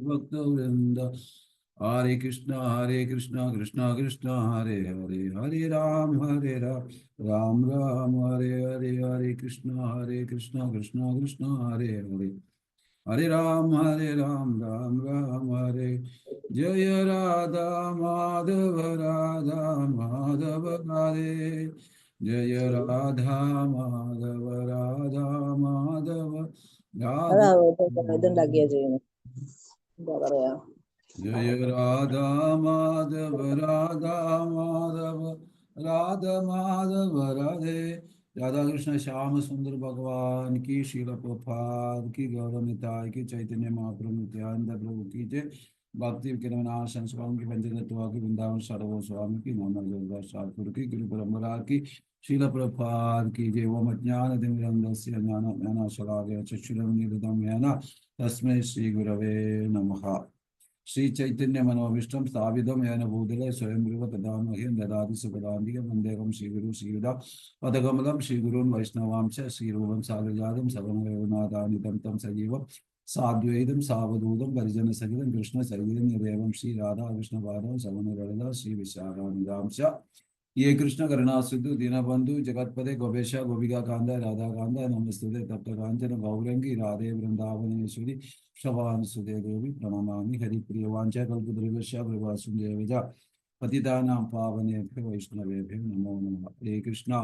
Bhakta-vrinda. Hare Krishna, Krishna Krishna, Hare Hare, Hare Ram, Ram Ram, Hare Hare, Hare Krishna, Krishna Krishna, Hare Hare, Hare Ram, Ram Ram, Hare. Jaya Radha Madhava, Radha Madhava, Hare. Jaya Radha Madhava, Radha Madhava, അതാ Radhe. ഇതുണ്ടാക്കിയാ ചെയ്യുന്നത്. എന്താ പറയാ, Jaya Radha Madhava, Radha Madhava, Radha Madhava, Radhe. Radha Krishna Shyam सुंदर भगवान की, श्रील प्रभुपाद की, गौरव निताय की, चैतन्य महाप्रभु नित्यानंद प्रभु की जय। भक्ति विक्रमनाशन स्वामी की, पंचतत्वा की, वृंदावन सर्व स्वामी की, नाम ठाकुर की, गुरु परंपरा की, श्रील प्रभुपाद की जय। ओम ज्ञानतिमिरन्धस्य ज्ञानाशलाकया चक्षुरुन्मीलितं येन तस्मै श्री गुरवे नमः। श्री चैतन्य मनोविष्टम स्थापितम येन भूतले स्वयं तथा मह्यं ददाति सुपदान्तिकं वन्देहं श्रीगुरुं श्रीयुता पदकमलं श्रीगुरुन् वैष्णवांश्च श्रीरूपं साग्रजातं सगं रघुनाथान्वितं तं सजीवं साद्वैतं सावधूतं परिजनसहितं कृष्णचरितं यदेवं श्रीराधा कृष्णपादं सवनललिता श्रीविशाखान्वितांश्च ये कृष्ण करुणा सिंधु दीनबंधु जगतपते गोपेश गोपिका कांदा राधा कांदा नमस्तुते तप्त कांचन गौरंगी राधे वृंदावनेश्वरी शवान सुदे देवी प्रणमामि हरिप्रिय वांछा कल्पद्रुवश्च प्रभासुदेवज पतितानां पावनेभ्यो वैष्णवेभ्यो नमो नमः। हरे कृष्णा।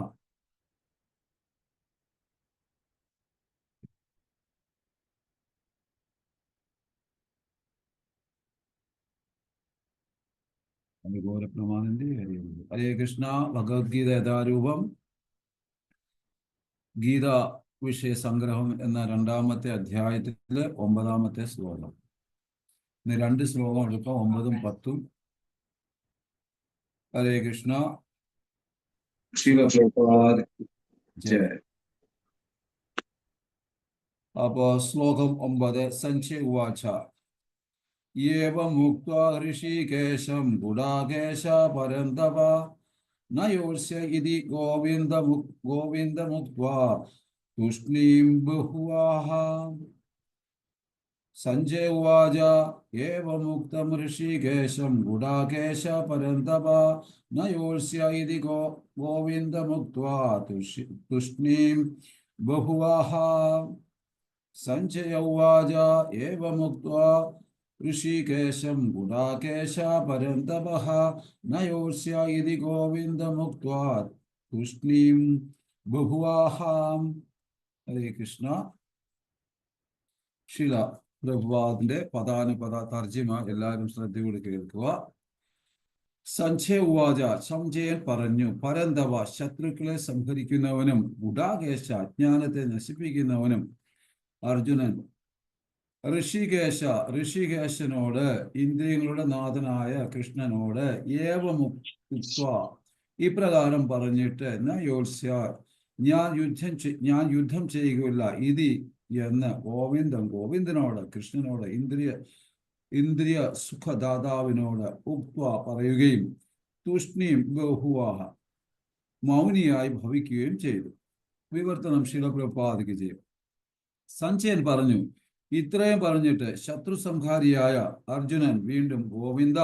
गौर प्रमानंदे हरे हरे कृष्णा। ഭഗവത്ഗീത യഥാരൂപം ഗീത വിഷയ സംഗ്രഹം എന്ന രണ്ടാമത്തെ അധ്യായത്തിലെ 9ാമത്തെ ശ്ലോകം. ഇന്ന് 2 ശ്ലോകം എടുക്കാം, 9ഉം 10ഉം. ഹരേ കൃഷ്ണ. ശീല പ്രഭുപാദ് ജയ. അപ്പോ ശ്ലോകം 9. സഞ്ജയ ഉവാച ഏവമുക്ത്വാ ഋഷികേശം ഗുഡാകേശ പരന്തപ നയോസ്യ ഇതി ഗോവിന്ദമുക്ത്വാ തൂഷ്ണീം ബഹുവാഹ. സഞ്ജയ ഉവാച ഏവമുക്തം ഋഷികേശം ഗുഡാകേശ പരന്തപ നയോസ്യ ഇതി ഗോവിന്ദമുക്ത്വാ തൂഷ്ണീം ബഹുവാഹ. സഞ്ജയ ഉവാച ഏവമുക്ത്വാ ഋഷികേശം ഗുഡാകേശ പരന്തപഃ നയോസ്യ ഇതി ഗോവിന്ദമുക്ത്വാ തൂഷ്ണീം ബഹുവാഹ. ഹരേ കൃഷ്ണ. ശില പ്രഭുപാദിന്റെ പദാനുപദ തർജിമ എല്ലാവരും ശ്രദ്ധയോടെ കേൾക്കുക. സഞ്ജയ ഉവാച, സംജയൻ പറഞ്ഞു, പരന്തവ ശത്രുക്കളെ സംഹരിക്കുന്നവനും ഗുഡാകേശ അജ്ഞാനത്തെ നശിപ്പിക്കുന്നവനും അർജുനൻ ഋഷികേശനോട്, ഇന്ദ്രിയങ്ങളുടെ നാഥനായ കൃഷ്ണനോട് ഏവമുക്ത്വ ഇപ്രകാരം പറഞ്ഞിട്ട് നയോത്സ്യ ഞാൻ യുദ്ധം ചെയ്യുകയില്ല ഇതി എന്ന് ഗോവിന്ദനോട്, കൃഷ്ണനോട്, ഇന്ദ്രിയ സുഖദാതാവിനോട് ഉക്വ പറയുകയും തുഷ്ണീം ബഹുവാഹ മൗനിയായി ഭവിക്കുകയും ചെയ്തു. വിവർത്തനം ശീല പ്രഭുപാദിക്ക് ചെയ്യും. സഞ്ജയൻ പറഞ്ഞു, ഇത്രയും പറഞ്ഞിട്ട് ശത്രു സംഹാരിയായ അർജുനൻ വീണ്ടും ഗോവിന്ദ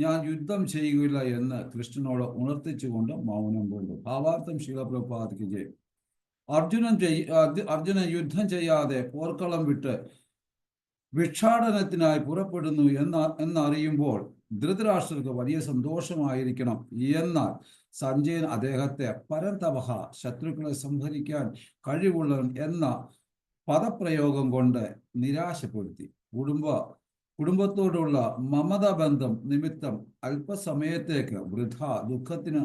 ഞാൻ യുദ്ധം ചെയ്യുകയില്ല എന്ന് കൃഷ്ണനോട് ഉണർത്തിച്ചുകൊണ്ട് മൗനം കൊണ്ടു. ഭാവാർത്ഥം ശീല പ്രഭുപാദിക്ക് ചെയ്യും. അർജുനൻ യുദ്ധം ചെയ്യാതെ പോർക്കളം വിട്ട് ഭിക്ഷാടനത്തിനായി പുറപ്പെടുന്നു എന്നറിയുമ്പോൾ ധൃതരാഷ്ട്രർക്ക് വലിയ സന്തോഷമായിരിക്കണം. എന്നാൽ സഞ്ജയൻ അദ്ദേഹത്തെ പരന്തപഃ ശത്രുക്കളെ സംഹരിക്കാൻ കഴിവുള്ളവൻ എന്ന പദപ്രയോഗം കൊണ്ട് നിരാശപ്പെടുത്തി. കുടുംബത്തോടുള്ള മമത ബന്ധം നിമിത്തം അല്പസമയത്തേക്ക് വൃഥ ദുഃഖത്തിന്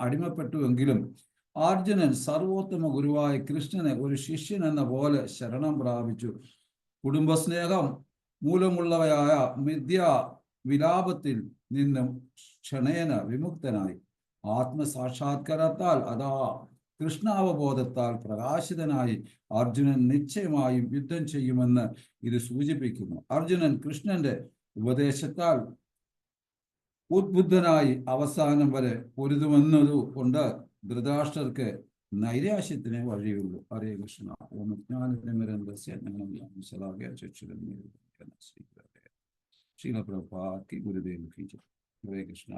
അടിമപ്പെട്ടുവെങ്കിലും അർജുനൻ സർവോത്തമ ഗുരുവായ കൃഷ്ണനെ ഒരു ശിഷ്യൻ എന്ന പോലെ ശരണം പ്രാപിച്ചു. കുടുംബസ്നേഹം മൂലമുള്ളവയായ മിഥ്യാ വിലാപത്തിൽ നിന്നും ക്ഷണേന വിമുക്തനായി. ആത്മസാക്ഷാത്കാരത്താൽ അതാ കൃഷ്ണാവബോധത്താൽ പ്രകാശിതനായി അർജുനൻ നിശ്ചയമായും യുദ്ധം ചെയ്യുമെന്ന് ഇത് സൂചിപ്പിക്കുന്നു. അർജുനൻ കൃഷ്ണന്റെ ഉപദേശത്താൽ ഉദ്ബുദ്ധനായി അവസാനം വരെ പൊരുതുമെന്നതുകൊണ്ട് ധൃതരാഷ്ട്രർക്ക് നൈരാശ്യത്തിനെ വഴിയുള്ളൂ. ഹരേ കൃഷ്ണ. ഓം ജ്ഞാനനിരന്തരസ്യ ജ്ഞാനമയം ചക്ഷുരന്മേ ശ്രീലപ്രഭാതി ഗുരുദേവ കി ജയ്. ഹരേ കൃഷ്ണ.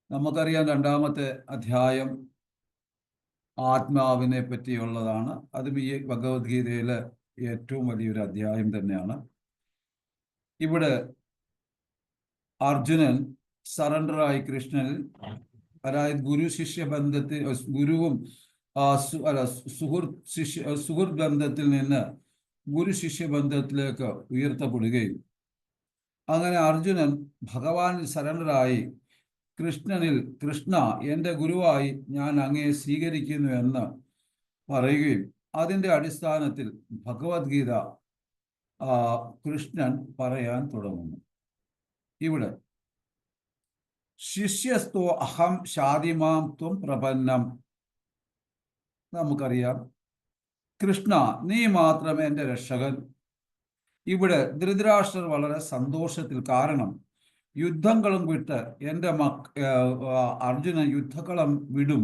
നമുക്കറിയാം, 2-ാമത്തെ അധ്യായം ആത്മാവിനെ പറ്റിയുള്ളതാണ്. അതും ഈ ഭഗവത്ഗീതയിലെ ഏറ്റവും വലിയൊരു അധ്യായം തന്നെയാണ്. ഇവിടെ അർജുനൻ സറണ്ടറായി കൃഷ്ണനിൽ, അതായത് ഗുരു ശിഷ്യ ബന്ധത്തിൽ, ഗുരുവും സുഹൃത്ത് ബന്ധത്തിൽ നിന്ന് ഗുരു ശിഷ്യ ബന്ധത്തിലേക്ക് ഉയർത്തപ്പെടുകയും അങ്ങനെ അർജുനൻ ഭഗവാനിൽ സറണ്ടറായി കൃഷ്ണനിൽ, കൃഷ്ണ എൻ്റെ ഗുരുവായി ഞാൻ അങ്ങയെ സ്വീകരിക്കുന്നു എന്ന് പറയുകയും അതിൻ്റെ അടിസ്ഥാനത്തിൽ ഭഗവത്ഗീത കൃഷ്ണൻ പറയാൻ തുടങ്ങുന്നു. ഇവിടെ ശിഷ്യസ്തോ അഹം ഷാദിമാം ത്വം പ്രപന്നം. നമുക്കറിയാം, കൃഷ്ണ നീ മാത്രം എൻ്റെ രക്ഷകൻ. ഇവിടെ ധൃതരാഷ്ട്രർ വളരെ സന്തോഷത്തിൽ, കാരണം യുദ്ധങ്ങളും വിട്ട് എൻ്റെ അർജുനൻ യുദ്ധക്കളം വിടും,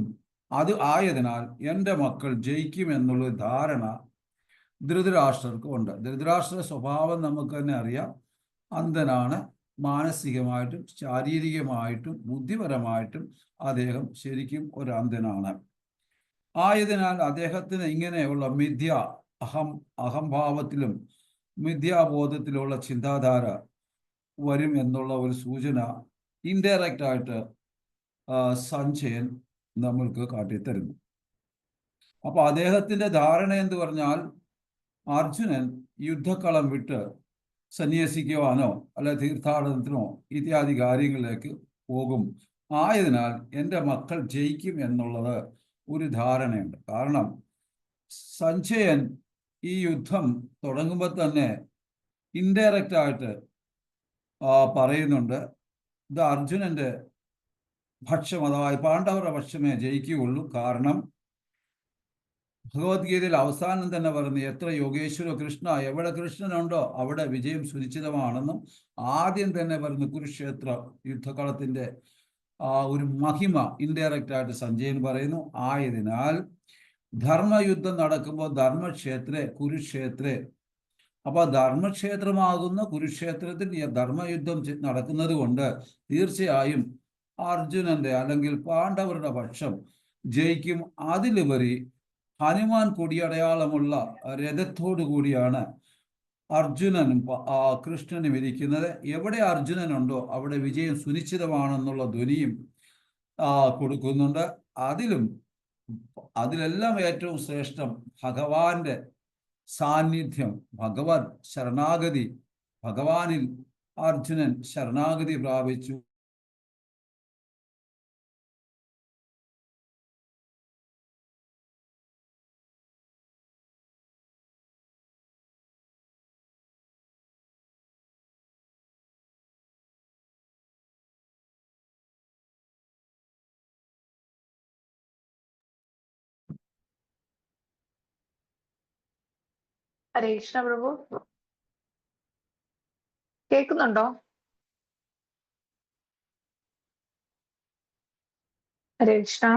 അത് ആയതിനാൽ എൻ്റെ മക്കൾ ജയിക്കുമെന്നുള്ള ധാരണ ധൃതരാഷ്ട്രർക്ക് ഉണ്ട്. ധൃതരാഷ്ട്ര സ്വഭാവം നമുക്ക് തന്നെ അറിയാം. അന്ധനാണ്. മാനസികമായിട്ടും ശാരീരികമായിട്ടും ബുദ്ധിപരമായിട്ടും അദ്ദേഹം ശരിക്കും ഒരു അന്ധനാണ്. ആയതിനാൽ അദ്ദേഹത്തിന് ഇങ്ങനെയുള്ള അഹംഭാവത്തിലും മിഥ്യാബോധത്തിലുള്ള ചിന്താധാര വരും എന്നുള്ള ഒരു സൂചന ഇൻഡയറക്റ്റ് ആയിട്ട് സഞ്ജയൻ നമ്മൾക്ക് കാട്ടിത്തരുന്നു. അപ്പൊ അദ്ദേഹത്തിന്റെ ധാരണ എന്ന് പറഞ്ഞാൽ അർജുനൻ യുദ്ധക്കളം വിട്ട് സന്യസിക്കുവാനോ അല്ലെ തീർത്ഥാടനത്തിനോ ഇത്യാദി കാര്യങ്ങളിലേക്ക് പോകും. ആയതിനാൽ എൻ്റെ മക്കൾ ജയിക്കും എന്നുള്ളത് ഒരു ധാരണയുണ്ട്. കാരണം സഞ്ജയൻ ഈ യുദ്ധം തുടങ്ങുമ്പോൾ തന്നെ ഇൻഡയറക്റ്റ് ആയിട്ട് പറയുന്നുണ്ട്, ഇത് അർജുനന്റെ പക്ഷം, അതായത് പാണ്ഡവരുടെ പക്ഷമേ ജയിക്കുകയുള്ളൂ. കാരണം ഭഗവത്ഗീതയിൽ അവസാനം തന്നെ പറഞ്ഞു, എത്ര യോഗേശ്വരോ കൃഷ്ണ, എവിടെ കൃഷ്ണനുണ്ടോ അവിടെ വിജയം സുനിശ്ചിതമാണെന്നും ആദ്യം തന്നെ പറഞ്ഞു. കുരുക്ഷേത്ര യുദ്ധകളത്തിന്റെ ഒരു മഹിമ ഇൻഡയറക്റ്റ് ആയിട്ട് സഞ്ജയൻ പറയുന്നു. ആയതിനാൽ ധർമ്മയുദ്ധം നടക്കുമ്പോൾ ധർമ്മക്ഷേത്രേ കുരുക്ഷേത്രേ, അപ്പൊ ധർമ്മക്ഷേത്രമാകുന്ന കുരുക്ഷേത്രത്തിൽ ധർമ്മയുദ്ധം നടക്കുന്നത് കൊണ്ട് തീർച്ചയായും അർജുനന്റെ അല്ലെങ്കിൽ പാണ്ഡവരുടെ പക്ഷം ജയിക്കും. അതിലുപരി ഹനുമാൻ കൊടിയടയാളമുള്ള രഥത്തോടു കൂടിയാണ് അർജുനനും കൃഷ്ണനും ഇരിക്കുന്നത്. എവിടെ അർജുനനുണ്ടോ അവിടെ വിജയം സുനിശ്ചിതമാണെന്നുള്ള ധ്വനിയും കൊടുക്കുന്നുണ്ട്. അതിലെല്ലാം ഏറ്റവും ശ്രേഷ്ഠം ഭഗവാന്റെ സാന്നിധ്യം, ഭഗവത് ശരണാഗതി. ഭഗവാനിൽ അർജുനൻ ശരണാഗതി പ്രാപിച്ചു. ഹരേ കൃഷ്ണ പ്രഭു, കേൾക്കുന്നുണ്ടോ? ഹരേ കൃഷ്ണ.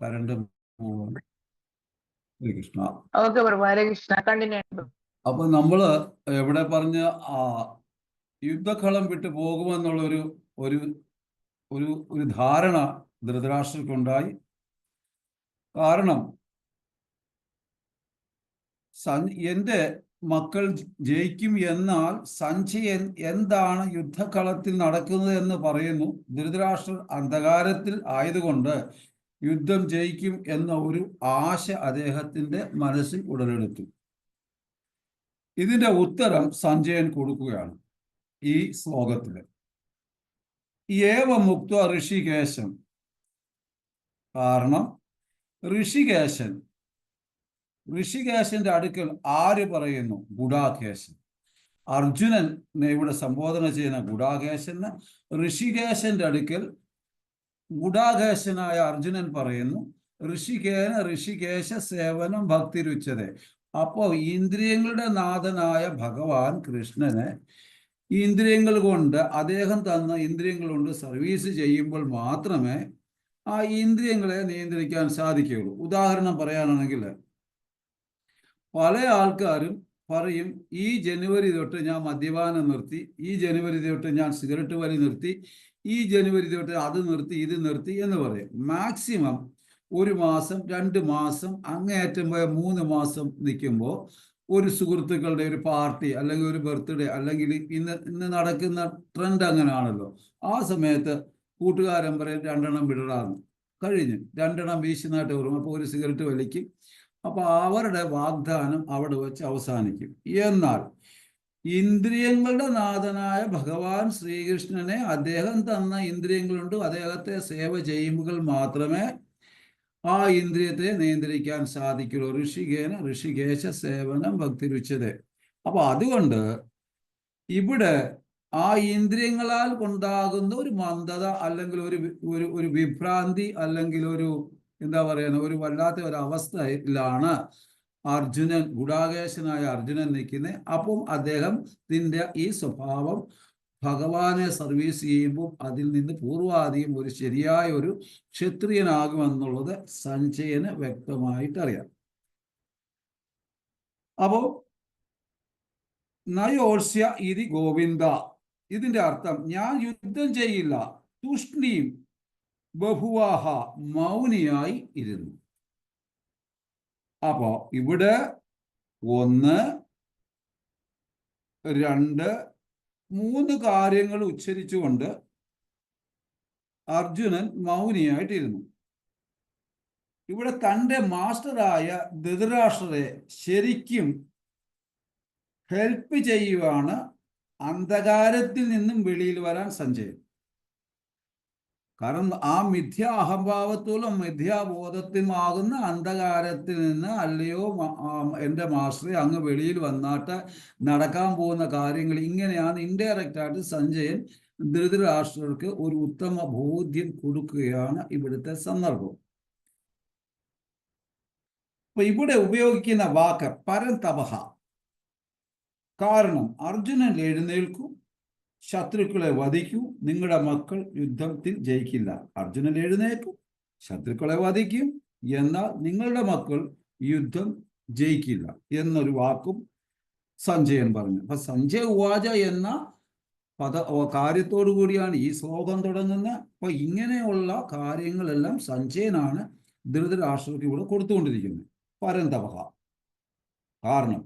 കരണ്ട് പോകും. ഹരേ കൃഷ്ണ. ഓക്കെ പ്രഭു, ഹരേ കൃഷ്ണ. കണ്ടിന്യൂ. അപ്പൊ നമ്മള് എവിടെ പറഞ്ഞ യുദ്ധക്കളം വിട്ടു പോകുമെന്നുള്ളൊരു ഒരു ഒരു ഒരു ധാരണ ധൃതരാഷ്ട്രർക്കുണ്ടായി. കാരണം എന്റെ മക്കൾ ജയിക്കും, എന്നാൽ സഞ്ജയൻ എന്താണ് യുദ്ധക്കളത്തിൽ നടക്കുന്നത് എന്ന് പറയുന്നു. ധൃതരാഷ്ട്രർ അന്ധകാരത്തിൽ ആയതുകൊണ്ട് യുദ്ധം ജയിക്കും എന്ന ഒരു ആശ അദ്ദേഹത്തിന്റെ മനസ്സിൽ ഉടലെടുത്തു. ഇതിന്റെ ഉത്തരം സഞ്ജയൻ കൊടുക്കുകയാണ് ഈ ശ്ലോകത്തില്. ഏവ മുക്ത ഋഷികേശൻ. കാരണം ഋഷികേശന്റെ അടുക്കൽ ആര് പറയുന്നു? ഗുഡാകേശൻ. അർജുനനെ ഇവിടെ സംബോധന ചെയ്യുന്ന ഗുഡാകേശന് ഋഷികേശന്റെ അടുക്കൽ ഗുഡാകേശനായ അർജുനൻ പറയുന്നു, ഋഷികേശ സേവനം ഭക്തിരുച്ചത. അപ്പോ ഇന്ദ്രിയങ്ങളുടെ നാഥനായ ഭഗവാൻ കൃഷ്ണനെ ഇന്ദ്രിയങ്ങൾ കൊണ്ട്, അദ്ദേഹം തന്ന ഇന്ദ്രിയങ്ങൾ കൊണ്ട് സർവീസ് ചെയ്യുമ്പോൾ മാത്രമേ ആ ഇന്ദ്രിയങ്ങളെ നിയന്ത്രിക്കാൻ സാധിക്കുകയുള്ളൂ. ഉദാഹരണം പറയാനാണെങ്കിൽ, പല ആൾക്കാരും പറയും, ഈ ജനുവരി തൊട്ട് ഞാൻ മദ്യപാനം നിർത്തി, ഈ ജനുവരി തൊട്ട് ഞാൻ സിഗരറ്റ് വലി നിർത്തി, ഈ ജനുവരി തൊട്ട് അത് നിർത്തി, ഇത് നിർത്തി എന്ന് പറയും. മാക്സിമം 1 മാസം 2 മാസം, അങ്ങേയറ്റം പോയ 3 മാസം നിൽക്കുമ്പോൾ ഒരു സുഹൃത്തുക്കളുടെ ഒരു പാർട്ടി അല്ലെങ്കിൽ ഒരു ബർത്ത്ഡേ, അല്ലെങ്കിൽ ഇന്ന് നടക്കുന്ന ട്രെൻഡ് അങ്ങനെയാണല്ലോ, ആ സമയത്ത് കൂട്ടുകാരൻ പറയും 2 എണ്ണം വിടറാന്ന്. കഴിഞ്ഞ് 2 എണ്ണം വീശുന്നതായിട്ട് വരും. അപ്പോൾ ഒരു സിഗരറ്റ് വലിക്കും. അപ്പൊ അവരുടെ വാഗ്ദാനം അവിടെ വെച്ച് അവസാനിക്കും. എന്നാൽ ഇന്ദ്രിയങ്ങളുടെ നാഥനായ ഭഗവാൻ ശ്രീകൃഷ്ണനെ അദ്ദേഹം തന്ന ഇന്ദ്രിയങ്ങളുണ്ട്, അദ്ദേഹത്തെ സേവ ചെയ്യുമ്പോൾ മാത്രമേ ആ ഇന്ദ്രിയത്തെ നിയന്ത്രിക്കാൻ സാധിക്കുള്ളൂ. ഋഷികേശ സേവനം ഭക്തിരുച്ചത. അപ്പൊ അതുകൊണ്ട് ഇവിടെ ആ ഇന്ദ്രിയങ്ങളാൽ ഉണ്ടാകുന്ന ഒരു മന്ദത, അല്ലെങ്കിൽ ഒരു വിഭ്രാന്തി, അല്ലെങ്കിൽ ഒരു എന്താ പറയുക, ഒരു വല്ലാത്ത ഒരു അവസ്ഥയിലാണ് അർജുനൻ, ഗുഡാകേശനായ അർജുനൻ നിൽക്കുന്നത്. അപ്പം അദ്ദേഹത്തിന്റെ ഈ സ്വഭാവം ഭഗവാനെ സർവീസ് ചെയ്യുമ്പോൾ അതിൽ നിന്ന് പൂർവാധികം ഒരു ശരിയായ ഒരു ക്ഷത്രിയനാകുമെന്നുള്ളത് സഞ്ജയന് വ്യക്തമായിട്ടറിയാം. അപ്പോ നയോത്സ്യ ഇതി ഗോവിന്ദ, ഇതിന്റെ അർത്ഥം ഞാൻ യുദ്ധം ചെയ്യില്ല, തുഷ്ണീം ബഹുവാഹ, മൗനിയായി ഇരുന്നു. അപ്പോ ഇവിടെ 1, 2, 3 കാര്യങ്ങൾ ഉച്ചരിച്ചുകൊണ്ട് അർജുനൻ മൗനിയായിട്ടിരുന്നു. ഇവിടെ തൻ്റെ മാസ്റ്ററായ ധൃതരാഷ്ട്രരെ ശരിക്കും ഹെൽപ്പ് ചെയ്യുവാണ് അന്ധകാരത്തിൽ നിന്നും വെളിയിൽ വരാൻ സഞ്ജയൻ. കാരണം ആ മിഥ്യാ അഹംഭാവത്തോളം മിഥ്യാബോധത്തിനുമാകുന്ന അന്ധകാരത്തിൽ നിന്ന്, അല്ലയോ എൻ്റെ മാസ്റ്ററെ, അങ്ങ് വെളിയിൽ വന്നാട്ട് നടക്കാൻ പോകുന്ന കാര്യങ്ങൾ ഇങ്ങനെയാണ്, ഇൻഡയറക്റ്റ് ആയിട്ട് സഞ്ജയൻ ധൃതരാഷ്ട്രർക്ക് ഒരു ഉത്തമ ബോധ്യം കൊടുക്കുകയാണ് ഇവിടുത്തെ സന്ദർഭം. അപ്പൊ ഇവിടെ ഉപയോഗിക്കുന്ന വാക്ക് പരന്തപഹ. കാരണം അർജുനൻ എഴുന്നേൽക്കും, ശത്രുക്കളെ വധിക്കൂ, നിങ്ങളുടെ മക്കൾ യുദ്ധത്തിൽ ജയിക്കില്ല. അർജുനൻ എഴുന്നേൽക്കും, ശത്രുക്കളെ വധിക്കും, എന്നാൽ നിങ്ങളുടെ മക്കൾ യുദ്ധം ജയിക്കില്ല എന്നൊരു വാക്കും സഞ്ജയൻ പറഞ്ഞു. അപ്പൊ സഞ്ജയ ഉവാച എന്ന കാര്യത്തോടു കൂടിയാണ് ഈ ശ്ലോകം തുടങ്ങുന്നത്. അപ്പൊ ഇങ്ങനെയുള്ള കാര്യങ്ങളെല്ലാം സഞ്ജയനാണ് ധൃതരാഷ്ട്രർക്ക് ഇവിടെ കൊടുത്തുകൊണ്ടിരിക്കുന്നത്. പരന്തപഹ. കാരണം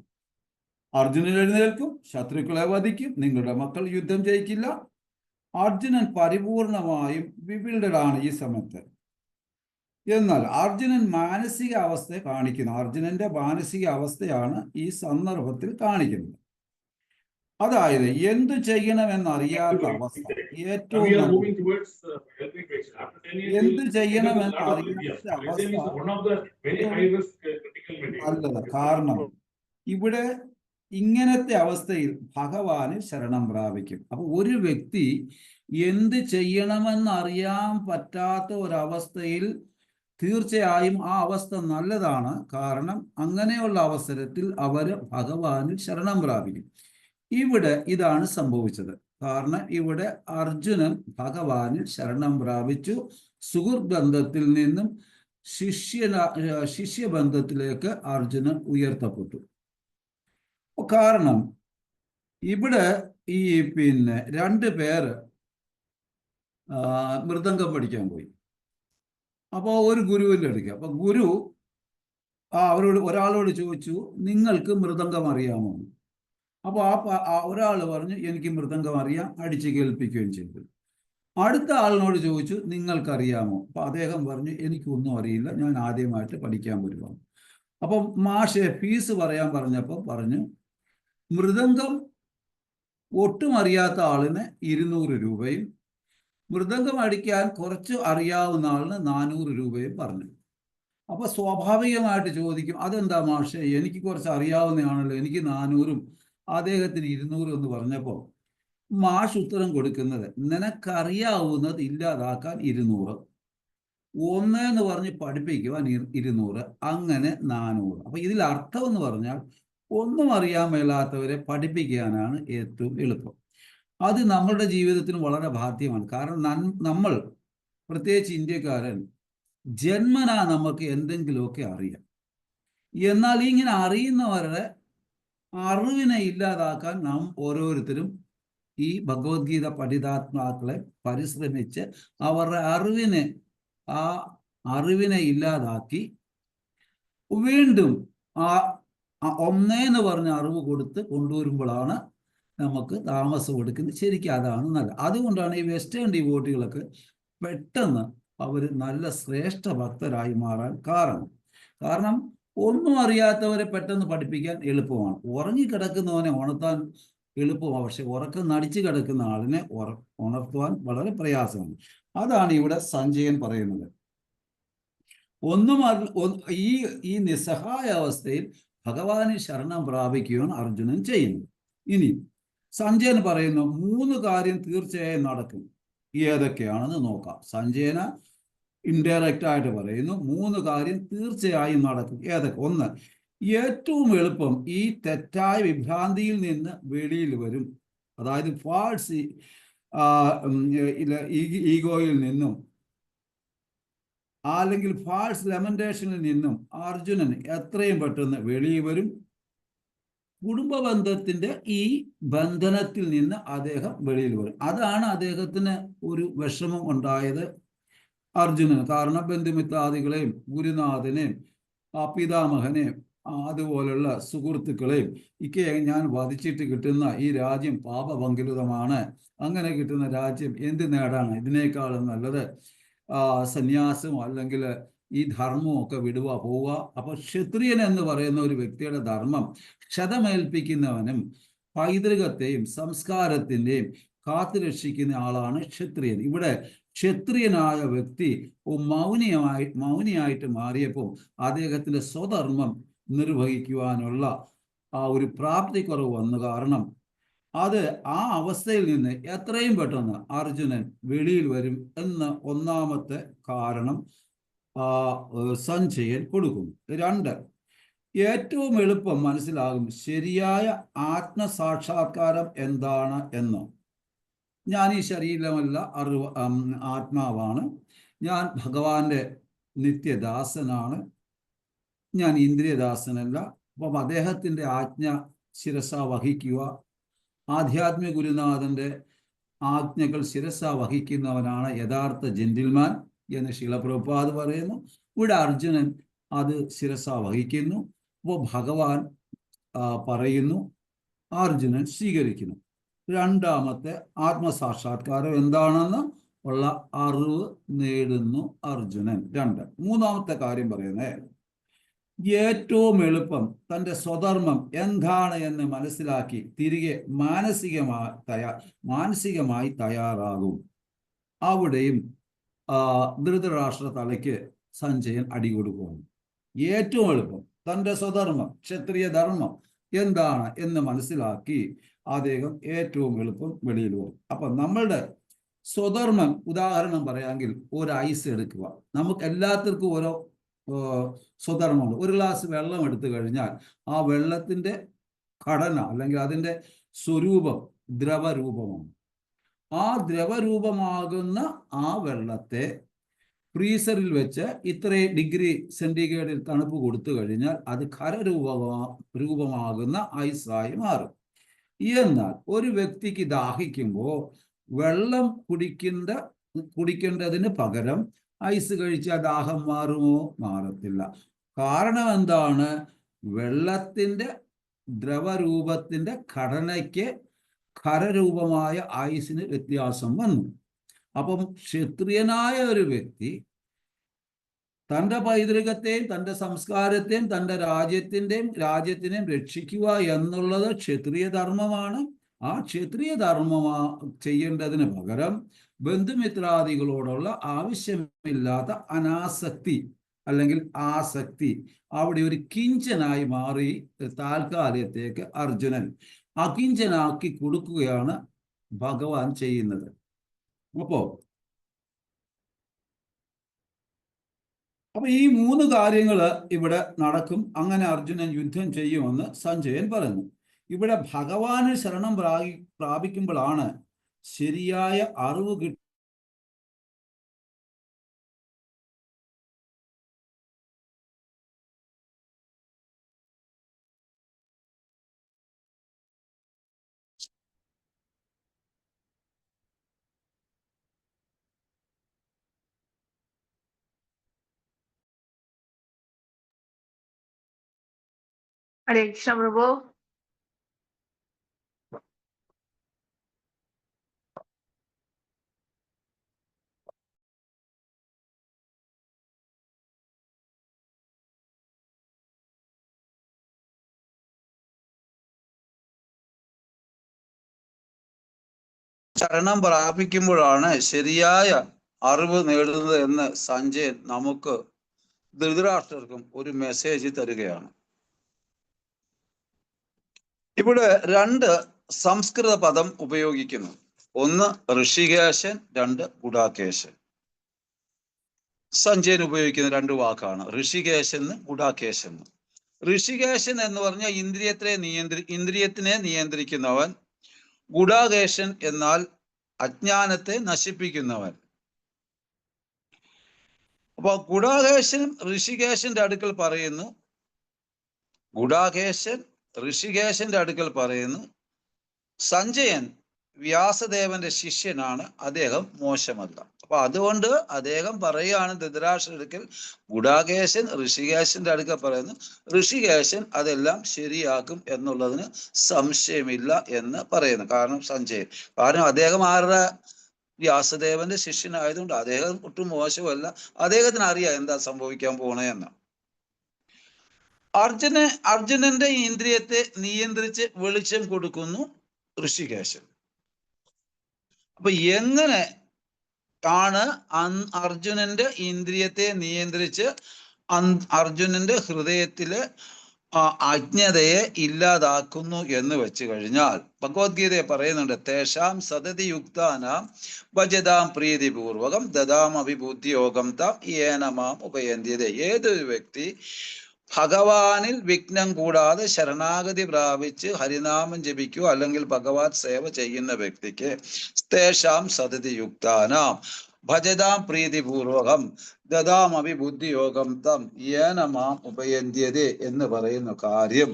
അർജുനൻ എഴുന്നേൽക്കും, ശത്രുക്കളെ വധിക്കും, നിങ്ങളുടെ മക്കൾ യുദ്ധം ജയിക്കില്ല. അർജുനൻ പരിപൂർണമായും വിപിൽഡാണ് ഈ സമയത്ത്. എന്നാൽ അർജുനൻ മാനസിക അവസ്ഥയെ കാണിക്കുന്നു. അർജുനന്റെ മാനസിക അവസ്ഥയാണ് ഈ സന്ദർഭത്തിൽ കാണിക്കുന്നത്. അതായത് എന്തു ചെയ്യണമെന്നറിയാത്ത അവസ്ഥ. ഏറ്റവും എന്തു ചെയ്യണമെന്ന് അറിയാത്ത അവസ്ഥ നല്ലത്. കാരണം ഇവിടെ ഇങ്ങനത്തെ അവസ്ഥയിൽ ഭഗവാന് ശരണം പ്രാപിക്കും. അപ്പൊ ഒരു വ്യക്തി എന്ത് ചെയ്യണമെന്നറിയാൻ പറ്റാത്ത ഒരവസ്ഥയിൽ തീർച്ചയായും ആ അവസ്ഥ നല്ലതാണ്. കാരണം അങ്ങനെയുള്ള അവസരത്തിൽ അവര് ഭഗവാനിൽ ശരണം പ്രാപിക്കും. ഇവിടെ ഇതാണ് സംഭവിച്ചത്. കാരണം ഇവിടെ അർജുനൻ ഭഗവാനിൽ ശരണം പ്രാപിച്ചു. സുഹൃത്ത് ബന്ധത്തിൽ നിന്നും ശിഷ്യബന്ധത്തിലേക്ക് അർജുനൻ ഉയർത്തപ്പെട്ടു. കാരണം ഇവിടെ ഈ രണ്ട് പേര് മൃദംഗം പഠിക്കാൻ പോയി. അപ്പോൾ ഒരു ഗുരുവിൻ്റെ അടുക്കുക. അപ്പോൾ ഗുരു ഒരാളോട് ചോദിച്ചു, നിങ്ങൾക്ക് മൃദംഗം അറിയാമോ? അപ്പോൾ ഒരാൾ പറഞ്ഞു, എനിക്ക് മൃദംഗം അറിയാം, അടിച്ച് കേൾപ്പിക്കുകയും ചെയ്തു. അടുത്ത ആളിനോട് ചോദിച്ചു, നിങ്ങൾക്കറിയാമോ? അപ്പോൾ അദ്ദേഹം പറഞ്ഞു, എനിക്കൊന്നും അറിയില്ല, ഞാൻ ആദ്യമായിട്ട് പഠിക്കാൻ വരുവാണ്. അപ്പം മാഷെ ഫീസ് പറയാൻ പറഞ്ഞപ്പോൾ പറഞ്ഞു, മൃദംഗം ഒട്ടും അറിയാത്ത ആളിന് 200 രൂപയും മൃദംഗം അടിക്കാൻ കുറച്ച് അറിയാവുന്ന ആളിന് 400 രൂപയും പറഞ്ഞു. അപ്പോൾ സ്വാഭാവികമായിട്ട് ചോദിക്കും, അതെന്താ മാഷെ, എനിക്ക് കുറച്ച് അറിയാവുന്നതാണല്ലോ, എനിക്ക് 400-ഉം അദ്ദേഹത്തിന് 200 എന്ന് പറഞ്ഞപ്പോൾ മാഷ് ഉത്തരം കൊടുക്കുന്നത്, നിനക്കറിയാവുന്നത് ഇല്ലാതാക്കാൻ 200, ഒന്നെന്ന് പറഞ്ഞ് പഠിപ്പിക്കുവാൻ 200, അങ്ങനെ 400. അപ്പൊ ഇതിൽ അർത്ഥം എന്ന് പറഞ്ഞാൽ ഒന്നും അറിയാൻ മേലാത്തവരെ പഠിപ്പിക്കാനാണ് ഏറ്റവും എളുപ്പം. അത് നമ്മളുടെ ജീവിതത്തിന് വളരെ ബാധ്യമാണ്. കാരണം നമ്മൾ, പ്രത്യേകിച്ച് ഇന്ത്യക്കാരൻ, ജന്മനാ നമുക്ക് എന്തെങ്കിലുമൊക്കെ അറിയാം. എന്നാൽ ഇങ്ങനെ അറിയുന്നവരുടെ അറിവിനെ ഇല്ലാതാക്കാൻ നാം ഓരോരുത്തരും ഈ ഭഗവത്ഗീത പഠിതാത്മാക്കളെ പരിശ്രമിച്ച് അവരുടെ അറിവിനെ ഇല്ലാതാക്കി വീണ്ടും ഒന്നേന്ന് പറഞ്ഞ അറിവ് കൊണ്ടുവരുമ്പോഴാണ് നമുക്ക് താമസം എടുക്കുന്നത്. ശരിക്കും അതാണ് നല്ലത്. അതുകൊണ്ടാണ് ഈ വെസ്റ്റേൺ ഡിവോട്ടികളൊക്കെ പെട്ടെന്ന് അവർ നല്ല ശ്രേഷ്ഠ ഭക്തരായി മാറാൻ കാരണം ഒന്നും അറിയാത്തവരെ പെട്ടെന്ന് പഠിപ്പിക്കാൻ എളുപ്പമാണ്. ഉറങ്ങിക്കിടക്കുന്നവനെ ഉണർത്താൻ എളുപ്പമാണ്, പക്ഷെ ഉറക്കം നടിച്ചു കിടക്കുന്ന ആളിനെ ഉണർത്തുവാൻ വളരെ പ്രയാസമാണ്. അതാണ് ഇവിടെ സഞ്ജയൻ പറയുന്നത്. ഈ നിസ്സഹായ അവസ്ഥയിൽ ഭഗവാന് ശരണം പ്രാപിക്കുകയാണ് അർജുനൻ ചെയ്യുന്നത്. ഇനി സഞ്ജയൻ പറയുന്നു, 3 കാര്യം തീർച്ചയായും നടക്കും. ഏതൊക്കെയാണെന്ന് നോക്കാം. സഞ്ജയന ഇൻഡയറക്റ്റ് ആയിട്ട് പറയുന്നു, 3 കാര്യം തീർച്ചയായും നടക്കും. ഏതൊക്കെ? 1, ഏറ്റവും എളുപ്പം ഈ തെറ്റായ വിഭ്രാന്തിയിൽ നിന്ന് വെളിയിൽ വരും. അതായത് ഫാൾസ് ഈഗോയിൽ നിന്നും അല്ലെങ്കിൽ ഫാൾസ് ലെമന്റേഷനിൽ നിന്നും അർജുനൻ എത്രയും പെട്ടെന്ന് വെളിയിൽ വരും. കുടുംബ ബന്ധത്തിന്റെ ഈ ബന്ധനത്തിൽ നിന്ന് അദ്ദേഹം വെളിയിൽ വരും. അതാണ് അദ്ദേഹത്തിന് ഒരു വിഷമം ഉണ്ടായത് അർജുനന്. കാരണം ബന്ധുമിത്രാദികളെയും ഗുരുനാഥനെയും പിതാമഹനെയും അതുപോലുള്ള സുഹൃത്തുക്കളെയും ഞാൻ വധിച്ചിട്ട് കിട്ടുന്ന ഈ രാജ്യം പാപപങ്കുലിതമാണ്. അങ്ങനെ കിട്ടുന്ന രാജ്യം എന്ത് നേടാണ്? ഇതിനേക്കാളും നല്ലത് സന്യാസം അല്ലെങ്കിൽ ഈ ധർമ്മവും ഒക്കെ പോവുക. അപ്പോൾ ക്ഷത്രിയൻ എന്ന് പറയുന്ന ഒരു വ്യക്തിയുടെ ധർമ്മം ക്ഷതമേൽപ്പിക്കുന്നവനും പൈതൃകത്തെയും സംസ്കാരത്തിൻ്റെയും കാത്തുരക്ഷിക്കുന്ന ആളാണ് ക്ഷത്രിയൻ. ഇവിടെ ക്ഷത്രിയനായ വ്യക്തി മൗനിയായിട്ട് മാറിയപ്പോൾ അദ്ദേഹത്തിന്റെ സ്വധർമ്മം നിർവഹിക്കുവാനുള്ള ഒരു പ്രാപ്തിക്കുറവ് വന്നു. കാരണം ആ അവസ്ഥയിൽ നിന്ന് എത്രയും പെട്ടെന്ന് അർജുനൻ വെളിയിൽ വരും എന്ന ഒന്നാമത്തെ കാരണം സഞ്ജയൻ കൊടുക്കുന്നു. 2, ഏറ്റവും എളുപ്പം മനസ്സിലാകും ശരിയായ ആത്മസാക്ഷാത്കാരം എന്താണ് എന്ന്. ഞാൻ ഈ ശരീരമല്ല, ആത്മാവാണ്. ഞാൻ ഭഗവാന്റെ നിത്യദാസനാണ്, ഞാൻ ഇന്ദ്രിയദാസനല്ല. അപ്പം അദ്ദേഹത്തിൻ്റെ ആജ്ഞ ശിരസ വഹിക്കുക, ആധ്യാത്മിക ഗുരുനാഥന്റെ ആജ്ഞകൾ ശിരസ വഹിക്കുന്നവനാണ് യഥാർത്ഥ ജെന്റിൽമാൻ എന്ന് ശീല പ്രഭുപാദ് പറയുന്നു. ഇവിടെ അർജുനൻ അത് ശിരസ വഹിക്കുന്നു. അപ്പോൾ ഭഗവാൻ പറയുന്നു, അർജുനൻ സ്വീകരിക്കുന്നു. 2ാമത്തെ ആത്മസാക്ഷാത്കാരം എന്താണെന്ന് ഉള്ള അറിവ് നേടുന്നു അർജുനൻ. 2. 3ാമത്തെ കാര്യം പറയുന്നത്, ഏറ്റവും എളുപ്പം തൻ്റെ സ്വധർമ്മം എന്താണ് എന്ന് മനസ്സിലാക്കി തിരികെ മാനസികമായി തയ്യാറാകും. അവിടെയും ധൃതരാഷ്ട്ര തലയ്ക്ക് സഞ്ജയൻ അടികൊടുക്കുകയാണ്. ഏറ്റവും എളുപ്പം തൻ്റെ സ്വധർമ്മം, ക്ഷത്രിയ ധർമ്മം എന്താണ് എന്ന് മനസ്സിലാക്കി അദ്ദേഹം ഏറ്റവും എളുപ്പം വെളിയിൽ വരും. അപ്പം നമ്മളുടെ സ്വധർമ്മം, ഉദാഹരണം പറയാമെങ്കിൽ ഒരു ഐസ് എടുക്കുക. നമുക്ക് എല്ലാവർക്കും ഓരോ സ്വധർമ്മമുണ്ട്. ഒരു ഗ്ലാസ് വെള്ളം എടുത്തു കഴിഞ്ഞാൽ ആ വെള്ളത്തിൻ്റെ ഘടന അല്ലെങ്കിൽ അതിൻ്റെ സ്വരൂപം ദ്രവരൂപമാണ്. ആ ദ്രവരൂപമാകുന്ന ആ വെള്ളത്തെ ഫ്രീസറിൽ വെച്ച് ഇത്രയും ഡിഗ്രി സെന്റിഗ്രേഡിൽ തണുപ്പ് കൊടുത്തു കഴിഞ്ഞാൽ അത് രൂപമാകുന്ന ഐസായി മാറും. എന്നാൽ ഒരു വ്യക്തിക്ക് ദാഹിക്കുമ്പോൾ വെള്ളം കുടിക്കേണ്ടതിന് പകരം ഐസ് കഴിച്ചാൽ ദാഹം മാറുമോ? മാറത്തില്ല. കാരണം എന്താണ്? വെള്ളത്തിന്റെ ദ്രവരൂപത്തിന്റെ ഘടനയ്ക്ക് ഖരരൂപമായ ഐസിന് വ്യത്യാസം വന്നു. അപ്പം ക്ഷത്രിയനായ ഒരു വ്യക്തി തൻ്റെ പൈതൃകത്തെയും തൻ്റെ സംസ്കാരത്തെയും തൻ്റെ രാജ്യത്തിനെയും രക്ഷിക്കുക എന്നുള്ളത് ക്ഷത്രിയ ധർമ്മമാണ്. ആ ക്ഷത്രിയ ധർമ്മം ചെയ്യേണ്ടതിന് പകരം ബന്ധുമിത്രാദികളോടുള്ള ആവശ്യമില്ലാത്ത അനാസക്തി അല്ലെങ്കിൽ ആസക്തി അവിടെ ഒരു കിഞ്ചനായി മാറി താൽക്കാലത്തേക്ക് അർജുനൻ അകിഞ്ചനാക്കി കൊടുക്കുകയാണ് ഭഗവാൻ ചെയ്യുന്നത്. അപ്പൊ ഈ 3 കാര്യങ്ങൾ ഇവിടെ നടക്കും. അങ്ങനെ അർജുനൻ യുദ്ധം ചെയ്യുമെന്ന് സഞ്ജയൻ പറഞ്ഞു. ഇവിടെ ഭഗവാന് ശരണം പ്രാപിക്കുമ്പോഴാണ് ശരിയായ അറിവ് കിട്ടുക. ഹരേ കൃഷ്ണ പ്രഭു. ശരണം പ്രാപിക്കുമ്പോഴാണ് ശരിയായ അറിവ് നേടുന്നത് എന്ന് സഞ്ജയൻ നമുക്ക് ധൃതരാഷ്ട്രർക്കും ഒരു മെസ്സേജ് തരികയാണ്. ഇവിടെ 2 സംസ്കൃത പദം ഉപയോഗിക്കുന്നു. ഒന്ന് ഋഷികേശൻ, 2 ഗുഡാകേശൻ. സഞ്ജയൻ ഉപയോഗിക്കുന്ന 2 വാക്കാണ് ഋഷികേശൻ, ഗുഡാകേശൻ. ഋഷികേശൻ എന്ന് പറഞ്ഞാൽ ഇന്ദ്രിയത്തിനെ നിയന്ത്രിക്കുന്നവൻ. ഗുഡാകേശൻ എന്നാൽ അജ്ഞാനത്തെ നശിപ്പിക്കുന്നവൻ. അപ്പൊ ഗുഡാകേശനും ഋഷികേശന്റെ അടുക്കൽ പറയുന്നു, ഗുഡാകേശൻ ഋഷികേശന്റെ അടുക്കൽ പറയുന്നു, സഞ്ജയൻ വ്യാസദേവന്റെ ശിഷ്യനാണ്, അദ്ദേഹം മോശമല്ല. അപ്പൊ അതുകൊണ്ട് അദ്ദേഹം പറയുകയാണ് ധൃതരാഷ്ട്രന്റെ അടുക്കൽ, ഗുഡാകേശൻ ഋഷികേശന്റെ അടുക്കൽ പറയുന്നു, ഋഷികേശൻ അതെല്ലാം ശരിയാക്കും എന്നുള്ളതിന് സംശയമില്ല എന്ന് പറയുന്നു. കാരണം അദ്ദേഹം ആരുടെ? വ്യാസദേവന്റെ ശിഷ്യനായതുകൊണ്ട് അദ്ദേഹം ഒട്ടും മോശമല്ല. അദ്ദേഹത്തിന് അറിയാം എന്താ സംഭവിക്കാൻ പോണേന്ന്. അർജുനന്റെ ഇന്ദ്രിയത്തെ നിയന്ത്രിച്ച് വെളിച്ചം കൊടുക്കുന്നു ഋഷികേശൻ. അപ്പൊ എങ്ങനെ ആണ് അർജുനന്റെ ഇന്ദ്രിയത്തെ നിയന്ത്രിച്ച് അർജുനന്റെ ഹൃദയത്തില് അജ്ഞതയെ ഇല്ലാതാക്കുന്നു എന്ന് വെച്ച് കഴിഞ്ഞാൽ ഭഗവത്ഗീതയെ പറയുന്നുണ്ട്, തേഷാം സതതി യുക്താനാം ഭജതാം പ്രീതിപൂർവകം ദദാം അഭിബുദ്ധിയോഗം താം യേന മാം ഉപയന്ത്യതേ. ഏതൊരു വ്യക്തി ഭഗവാനിൽ വിഘ്നം കൂടാതെ ശരണാഗതി പ്രാപിച്ച് ഹരിനാമം ജപിക്കുക അല്ലെങ്കിൽ ഭഗവത് സേവ ചെയ്യുന്ന വ്യക്തിക്ക് തേഷാം സതതി യുക്താനാം ഭജതാം പ്രീതിപൂർവകം ദദാം അഭിബുദ്ധിയോഗം തം യേന മാം ഉപയന്ത്യതേ എന്ന് പറയുന്ന കാര്യം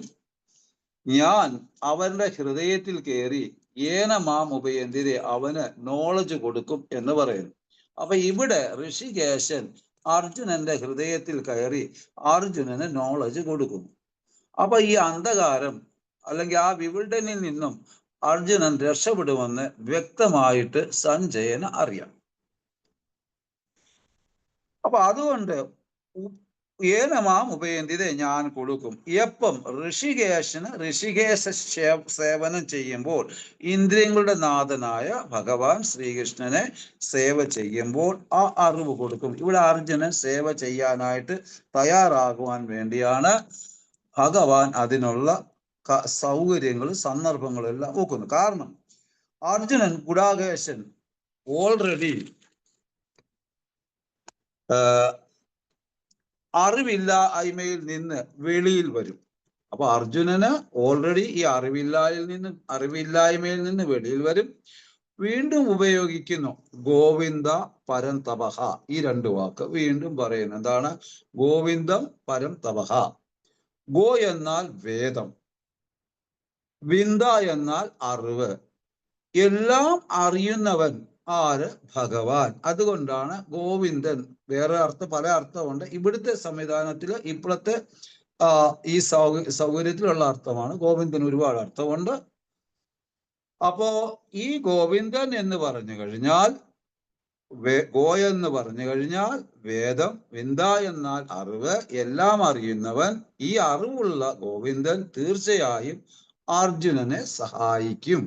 ഞാൻ അവന്റെ ഹൃദയത്തിൽ കയറി യേന മാം ഉപയന്ത്യതേ അവന് നോളജ് കൊടുക്കും എന്ന് പറയുന്നു. അപ്പൊ ഇവിടെ ഋഷികേശൻ അർജുനന്റെ ഹൃദയത്തിൽ കയറി അർജുനന് നോളജ് കൊടുക്കുന്നു. അപ്പൊ ഈ അന്ധകാരം അല്ലെങ്കിൽ ആ വിവിൾഡനിൽ നിന്നും അർജുനൻ രക്ഷപ്പെടുമെന്ന് വ്യക്തമായിട്ട് സഞ്ജയന് അറിയാം. അപ്പൊ അതുകൊണ്ട് ഏനമാം ഉപയന്തിത ഞാൻ കൊടുക്കും. എപ്പം? ഋഷികേശ സേവനം ചെയ്യുമ്പോൾ, ഇന്ദ്രിയങ്ങളുടെ നാഥനായ ഭഗവാൻ ശ്രീകൃഷ്ണനെ സേവ ചെയ്യുമ്പോൾ ആ അറിവ് കൊടുക്കും. ഇവിടെ അർജുനൻ സേവ ചെയ്യാനായിട്ട് തയ്യാറാകുവാൻ വേണ്ടിയാണ് ഭഗവാൻ അതിനുള്ള സൗകര്യങ്ങളും സന്ദർഭങ്ങളും എല്ലാം നോക്കുന്നു. കാരണം അർജുനൻ ഗുഡാകേശൻ ഓൾറെഡി അറിവില്ലായ്മയിൽ നിന്ന് വെളിയിൽ വരും. അപ്പൊ അർജുനന് ഓൾറെഡി ഈ അറിവില്ലായ്മയിൽ നിന്ന് വെളിയിൽ വരും. വീണ്ടും ഉപയോഗിക്കുന്നു. ഗോവിന്ദ പരം തപഹ. ഈ രണ്ട് വാക്ക് വീണ്ടും പറയുന്നു. എന്താണ്? ഗോവിന്ദം പരം തപഹ. ഗോ എന്നാൽ വേദം, വിന്ദ എന്നാൽ അറിവ്. എല്ലാം അറിയുന്നവൻ ആര്? ഭഗവാൻ. അതുകൊണ്ടാണ് ഗോവിന്ദൻ. വേറെ അർത്ഥം, പല അർത്ഥമുണ്ട്. ഇവിടുത്തെ സംവിധാനത്തിൽ ഇപ്പോഴത്തെ ഈ സൗകര്യത്തിലുള്ള അർത്ഥമാണ്. ഗോവിന്ദൻ ഒരുപാട് അർത്ഥമുണ്ട്. അപ്പോ ഈ ഗോവിന്ദൻ എന്ന് പറഞ്ഞു കഴിഞ്ഞാൽ, ഗോ എന്ന് പറഞ്ഞു കഴിഞ്ഞാൽ വേദം, വിന്ദ എന്നാൽ അറിവ്, എല്ലാം അറിയുന്നവൻ. ഈ അറിവുള്ള ഗോവിന്ദൻ തീർച്ചയായും അർജുനനെ സഹായിക്കും.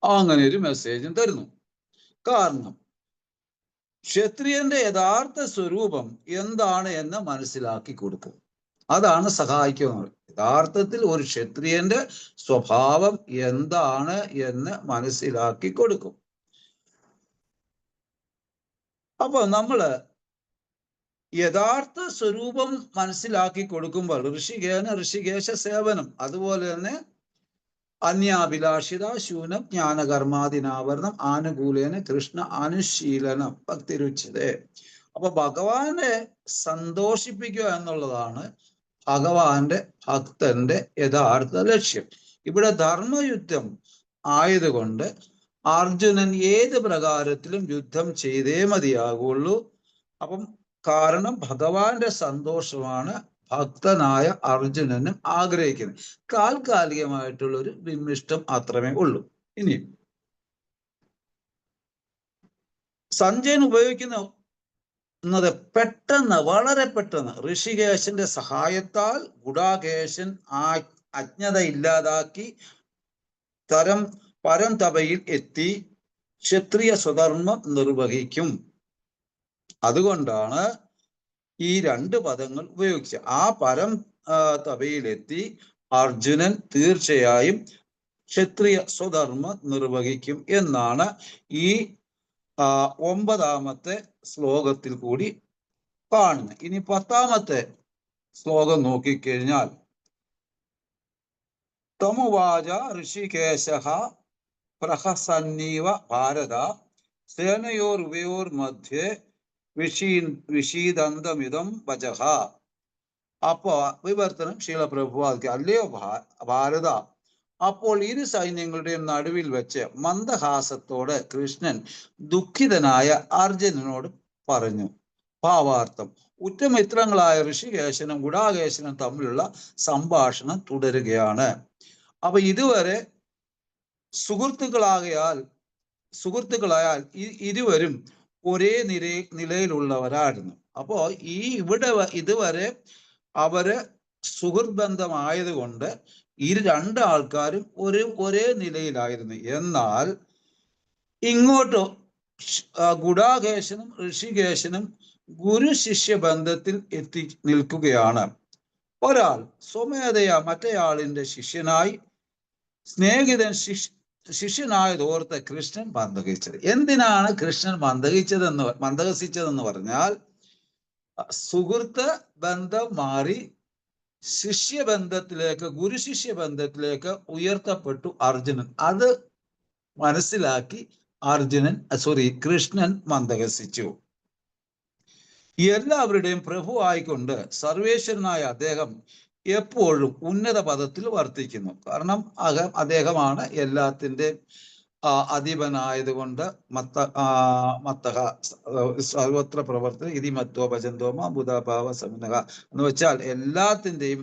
അങ്ങനെ ഒരു മെസ്സേജും തരുന്നു. കാരണം ക്ഷത്രിയന്റെ യഥാർത്ഥ സ്വരൂപം എന്താണ് എന്ന് മനസ്സിലാക്കി കൊടുക്കും. അതാണ് സഹായിക്കുന്നത്. യഥാർത്ഥത്തിൽ ഒരു ക്ഷത്രിയന്റെ സ്വഭാവം എന്താണ് എന്ന് മനസ്സിലാക്കി കൊടുക്കും. അപ്പൊ നമ്മള് യഥാർത്ഥ സ്വരൂപം മനസ്സിലാക്കി കൊടുക്കുമ്പോൾ ഋഷികേശ സേവനം, അതുപോലെ തന്നെ അന്യാഭിലാഷിത ശൂനം ജ്ഞാനകർമാദിനാവരണം ആനുകൂലേന കൃഷ്ണ അനുശീലനം ഭക്തിരുച്യതേ. അപ്പൊ ഭഗവാനെ സന്തോഷിപ്പിക്കുക എന്നുള്ളതാണ് ഭഗവാന്റെ ഭക്തന്റെ യഥാർത്ഥ ലക്ഷ്യം. ഇവിടെ ധർമ്മയുദ്ധം ആയതുകൊണ്ട് അർജുനൻ ഏത് പ്രകാരത്തിലും യുദ്ധം ചെയ്തേ മതിയാകുള്ളൂ. അപ്പം കാരണം ഭഗവാന്റെ സന്തോഷമാണ് ഭക്തനായ അർജുനനും ആഗ്രഹിക്കുന്നത്. താൽക്കാലികമായിട്ടുള്ള ഒരു വിമിഷ്ടം അത്രമേ ഉള്ളൂ. ഇനി സഞ്ജയൻ ഉപയോഗിക്കുന്നത് പെട്ടെന്ന്, വളരെ പെട്ടെന്ന് ഋഷികേശന്റെ സഹായത്താൽ ഗുഡാകേശൻ അജ്ഞത ഇല്ലാതാക്കി പരം തപയിൽ എത്തി ക്ഷത്രിയ സ്വധർമ്മം നിർവഹിക്കും. അതുകൊണ്ടാണ് ഈ രണ്ട് പദങ്ങൾ ഉപയോഗിച്ച്. ആ പരം തപയിലെത്തി അർജുനൻ തീർച്ചയായും ക്ഷത്രിയ സ്വധർമ്മം നിർവഹിക്കും എന്നാണ് ഈ 9ാമത്തെ ശ്ലോകത്തിൽ കൂടി കാണുന്നത്. ഇനി 10ാമത്തെ ശ്ലോകം നോക്കിക്കഴിഞ്ഞാൽ, തമുവാച ഋഷികേശഃ പ്രഹസന്നീവ ഭാരത സേനയോർ മധ്യേ വിഷീദന്തമിതം വചഃ. അപ്പോ വിവർത്തനം ശീലപ്രഭുവാദിക്ക്. അല്ലയോ ഭാരത, അപ്പോൾ ഇരു സൈന്യങ്ങളുടെയും നടുവിൽ വെച്ച് മന്ദഹാസത്തോടെ കൃഷ്ണൻ ദുഃഖിതനായ അർജുനനോട് പറഞ്ഞു. ഭാവാർത്ഥം: ഉറ്റമിത്രങ്ങളായ ഋഷികേശനും ഗുഡാകേശനും തമ്മിലുള്ള സംഭാഷണം തുടരുകയാണ്. അപ്പൊ ഇതുവരെ സുഹൃത്തുക്കളായാൽ ഇരുവരും ഒരേ നിലയിലുള്ളവരായിരുന്നു. അപ്പോ ഇതുവരെ അവര് സുഹൃത്ത് ബന്ധമായതുകൊണ്ട് രണ്ട് ആൾക്കാരും ഒരേ നിലയിലായിരുന്നു. എന്നാൽ ഇങ്ങോട്ട് ഗുഡാകേശനും ഋഷികേശനും ഗുരു ശിഷ്യ ബന്ധത്തിൽ എത്തി നിൽക്കുകയാണ്. ഒരാൾ സ്വമേധയാ മറ്റേയാളിന്റെ ശിഷ്യനായി, സ്നേഹിതൻ ശിഷ്യനായതോർത്ത് കൃഷ്ണൻ മന്ദഹിച്ചത്. എന്തിനാണ് കൃഷ്ണൻ മന്ദഹസിച്ചതെന്ന് പറഞ്ഞാൽ, സുഹൃത്ത് ബന്ധം മാറി ഗുരുശിഷ്യ ബന്ധത്തിലേക്ക് ഉയർത്തപ്പെട്ടു അർജുനൻ. അത് മനസ്സിലാക്കി കൃഷ്ണൻ മന്ദഹസിച്ചു. എല്ലാവരുടെയും പ്രഭുവായിക്കൊണ്ട് സർവേശ്വരനായ അദ്ദേഹം എപ്പോഴും ഉന്നത പദത്തിൽ വർത്തിക്കുന്നു. കാരണം അദ്ദേഹമാണ് എല്ലാത്തിൻ്റെ അധിപനായതുകൊണ്ട് സർവത്ര പ്രവർത്തന ഇതി മത്വ ഭജന്തോമ ബുധാഭാവ സമനക എന്ന് വെച്ചാൽ എല്ലാത്തിൻ്റെയും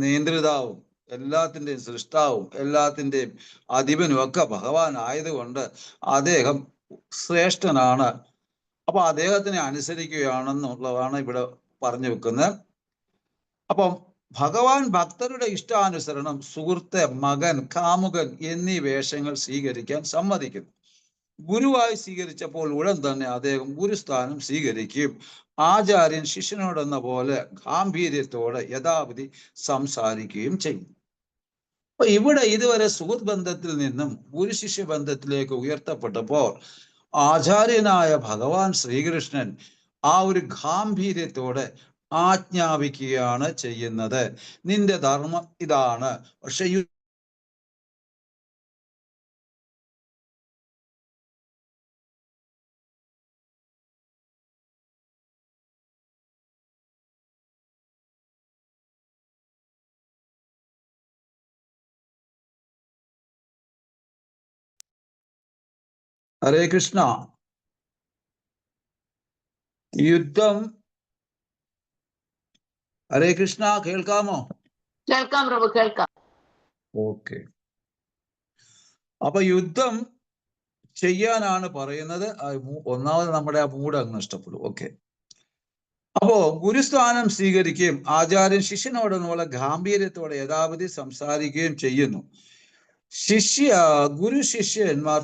നിയന്ത്രിതാവും, എല്ലാത്തിൻ്റെയും സൃഷ്ടാവും, എല്ലാത്തിൻ്റെയും അധിപനും ഒക്കെ ഭഗവാൻ ആയതുകൊണ്ട് അദ്ദേഹം ശ്രേഷ്ഠനാണ്. അപ്പൊ അദ്ദേഹത്തിനെ അനുസരിക്കുകയാണെന്നുള്ളതാണ് ഇവിടെ പറഞ്ഞു വെക്കുന്നത്. അപ്പം ഭഗവാൻ ഭക്തരുടെ ഇഷ്ടാനുസരണം സുഹൃത്ത്, മകൻ, കാമുകൻ എന്നീ വേഷങ്ങൾ സ്വീകരിക്കാൻ സമ്മതിക്കുന്നു. ഗുരുവായി സ്വീകരിച്ചപ്പോൾ ഉടൻ തന്നെ അദ്ദേഹം ഗുരുസ്ഥാനം സ്വീകരിക്കും. ആചാര്യൻ ശിഷ്യനോടെന്ന പോലെ ഗാംഭീര്യത്തോടെ യഥാവിധി സംസാരിക്കുകയും ചെയ്യും. അപ്പൊ ഇവിടെ ഇതുവരെ സുഹൃത്ത് ബന്ധത്തിൽ നിന്നും ഗുരുശിഷ്യ ബന്ധത്തിലേക്ക് ഉയർത്തപ്പെട്ടപ്പോൾ ആചാര്യനായ ഭഗവാൻ ശ്രീകൃഷ്ണൻ ആ ഒരു ഗാംഭീര്യത്തോടെ ആജ്ഞാപിക്കുകയാണ് ചെയ്യുന്നത്. നിന്റെ ധർമ്മം ഇതാണ്, പക്ഷെ ഹരേ കൃഷ്ണ. യുദ്ധം. ഹരേ കൃഷ്ണ, കേൾക്കാമോ? കേൾക്കാം പ്രഭു, കേൾക്കാം. ഓക്കെ. അപ്പൊ യുദ്ധം ചെയ്യാനാണ് പറയുന്നത്. ഒന്നാമത് നമ്മുടെ ആ മൂഡ് അങ്ങ് നഷ്ടപ്പെടും. ഓക്കെ. അപ്പോ ഗുരുസ്ഥാനം സ്വീകരിക്കുകയും ആചാര്യൻ ശിഷ്യനോടൊന്നുള്ള ഗാംഭീര്യത്തോടെ യഥാവധി സംസാരിക്കുകയും ചെയ്യുന്നു. ഗുരു ശിഷ്യന്മാർ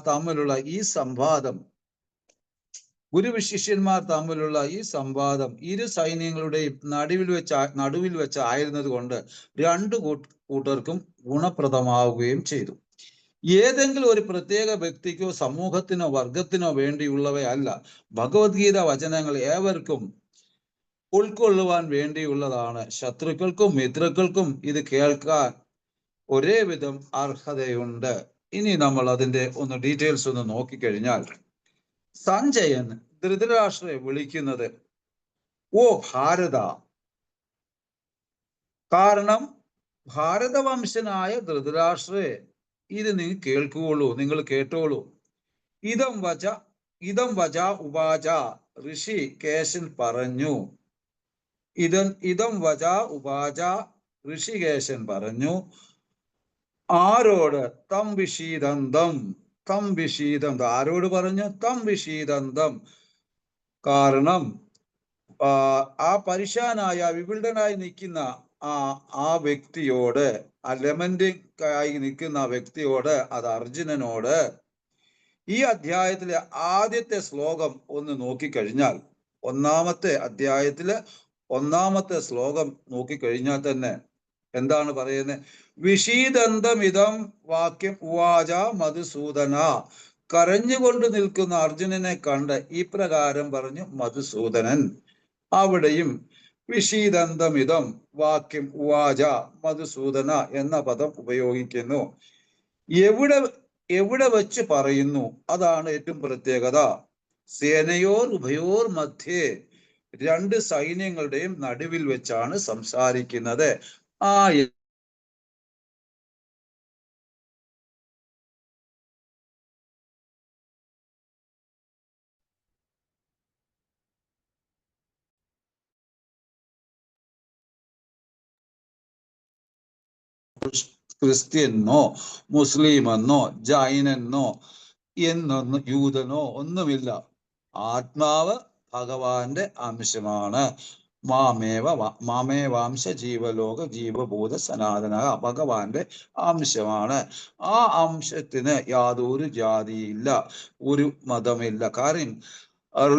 തമ്മിലുള്ള ഈ സംവാദം ഇരു സൈന്യങ്ങളുടെയും നടുവിൽ വെച്ച് ആയിരുന്നത് കൊണ്ട് രണ്ടു കൂട്ടർക്കും ഗുണപ്രദമാവുകയും ചെയ്തു. ഏതെങ്കിലും ഒരു പ്രത്യേക വ്യക്തിക്കോ സമൂഹത്തിനോ വർഗത്തിനോ വേണ്ടിയുള്ളവയല്ല. ഭഗവത്ഗീത വചനങ്ങൾ ഏവർക്കും ഉൾക്കൊള്ളുവാൻ വേണ്ടിയുള്ളതാണ്. ശത്രുക്കൾക്കും മിത്രങ്ങൾക്കും ഇത് കേൾക്കാൻ ഒരേ വിധം അർഹതയുണ്ട്. ഇനി നമ്മൾ അതിന്റെ ഡീറ്റെയിൽസ് ഒന്ന് നോക്കിക്കഴിഞ്ഞാൽ, സഞ്ജയൻ ധൃതരാഷ്ട്രയെ വിളിക്കുന്നത് ഓ ഭാരത. കാരണം ഭാരതവംശനായ ധൃതരാഷ്ട്രയെ, ഇത് നിങ്ങൾ കേട്ടോളൂ. ഇതം വച ഉവാച ഋഷി കേശൻ പറഞ്ഞു. ഇതം വച ഉവാച ഋഷികേശൻ പറഞ്ഞു. ആരോട്? തം വിഷീദന്തം. ആരോട് പറഞ്ഞു? തം വിഷീദന്തം. കാരണം ആ പരിശാനായ വിവിൾഡനായി നിൽക്കുന്ന ആ വ്യക്തിയോട്, ആ ലെമന്റിംഗ് ആയി നിൽക്കുന്ന വ്യക്തിയോട്, അത് അർജുനനോട് ഈ അധ്യായത്തിലെ ആദ്യത്തെ ശ്ലോകം ഒന്ന് നോക്കിക്കഴിഞ്ഞാൽ, ഒന്നാമത്തെ ശ്ലോകം നോക്കിക്കഴിഞ്ഞാൽ തന്നെ എന്താണ് പറയുന്നത്? വിഷീദന്തമിതം വാക്യം ഉവാച മധുസൂദന. കരഞ്ഞുകൊണ്ട് നിൽക്കുന്ന അർജുനനെ കണ്ട് ഇപ്രകാരം പറഞ്ഞു മധുസൂദനൻ. അവിടെയും വിഷീദന്തമിതം വാക്യം ഉവാച മധുസൂദന എന്ന പദം ഉപയോഗിക്കുന്നു. എവിടെ വെച്ച് പറയുന്നു? അതാണ് ഏറ്റവും പ്രത്യേകത. ഉഭയോർ മധ്യേ, രണ്ട് സൈന്യങ്ങളുടെയും നടുവിൽ വെച്ചാണ് സംസാരിക്കുന്നത്. ആ ക്രിസ്ത്യനോ മുസ്ലിമെന്നോ ജൈനനോ യൂതനോ ഒന്നുമില്ല. ആത്മാവ് ഭഗവാന്റെ അംശമാണ്. മാമേവാംശ ജീവലോക ജീവഭൂത സനാതന. ഭഗവാന്റെ അംശമാണ്. ആ അംശത്തിന് യാതൊരു ജാതിയില്ല, ഒരു മതമില്ല. കാരണം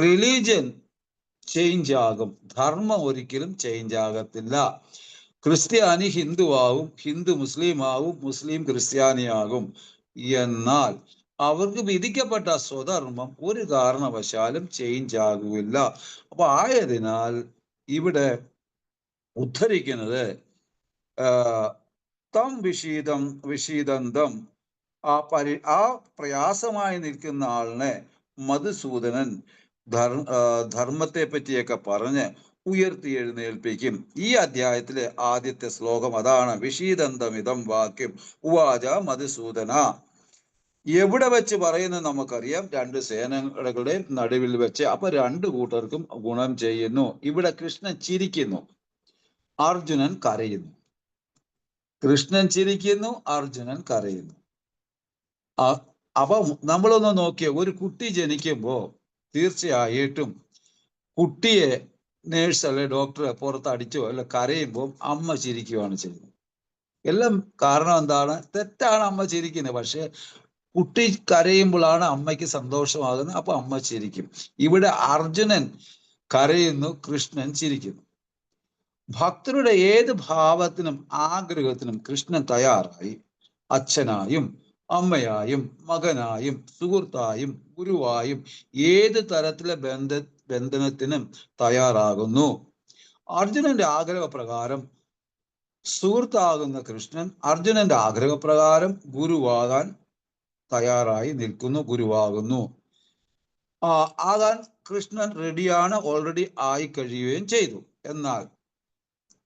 റിലീജിയൻ ചേഞ്ച് ആകും, ധർമ്മം ഒരിക്കലും ചേഞ്ച് ആകത്തില്ല. ക്രിസ്ത്യാനി ഹിന്ദുവാകും, ഹിന്ദു മുസ്ലിം ആകും, മുസ്ലിം ക്രിസ്ത്യാനിയാകും. എന്നാൽ അവർക്ക് വിധിക്കപ്പെട്ട സ്വധർമ്മം ഒരു കാരണവശാലും ചേഞ്ച് ആകുകയില്ല. അപ്പൊ ആയതിനാൽ ഇവിടെ ഉദ്ധരിക്കുന്നത് തം വിഷീദന്തം, ആ പ്രയാസമായി നിൽക്കുന്ന ആളിനെ മധുസൂദനൻ ധർമ്മത്തെ പറ്റിയൊക്കെ പറഞ്ഞ് ഉയർത്തി എഴുന്നേൽപ്പിക്കും. ഈ അധ്യായത്തിലെ ആദ്യത്തെ ശ്ലോകം അതാണ്. വിഷീദന്തമിതം വാക്യം ഉവാച മധുസൂദന. എവിടെ വെച്ച് പറയുന്നത് നമുക്കറിയാം. രണ്ട് സേനകളുടെ നടുവിൽ വെച്ച്. അപ്പൊ രണ്ടു കൂട്ടർക്കും ഗുണം ചെയ്യുന്നു. ഇവിടെ കൃഷ്ണൻ ചിരിക്കുന്നു, അർജുനൻ കരയുന്നു. കൃഷ്ണൻ ചിരിക്കുന്നു, അർജുനൻ കരയുന്നു. അപ്പൊ നമ്മളൊന്ന് നോക്കിയ, ഒരു കുട്ടി ജനിക്കുമ്പോ തീർച്ചയായിട്ടും കുട്ടിയെ നേഴ്സ് അല്ലെ ഡോക്ടർ പുറത്തടിച്ചോ അല്ല കരയുമ്പോൾ അമ്മ ചിരിക്കുകയാണ് ചെയ്യുന്നത്. എല്ലാം കാരണം എന്താണ്? തെറ്റാണ് അമ്മ ചിരിക്കുന്നത്. പക്ഷെ കുട്ടി കരയുമ്പോഴാണ് അമ്മയ്ക്ക് സന്തോഷമാകുന്നത്. അപ്പൊ അമ്മ ചിരിക്കും. ഇവിടെ അർജുനൻ കരയുന്നു, കൃഷ്ണൻ ചിരിക്കുന്നു. ഭക്തരുടെ ഏത് ഭാവത്തിനും ആഗ്രഹത്തിനും കൃഷ്ണൻ തയ്യാറായി. അച്ഛനായും അമ്മയായും മകനായും സുഹൃത്തായും ഗുരുവായും ഏത് തരത്തിലെ ബന്ധനത്തിനും തയ്യാറാകുന്നു. അർജുനന്റെ ആഗ്രഹപ്രകാരം സുഹൃത്താകുന്ന കൃഷ്ണൻ അർജുനന്റെ ആഗ്രഹപ്രകാരം ഗുരുവാകാൻ തയ്യാറായി നിൽക്കുന്നു, ഗുരുവാകുന്നു. ആകാൻ കൃഷ്ണൻ റെഡിയാണ്, ഓൾറെഡി ആയി കഴിയുകയും ചെയ്തു. എന്നാൽ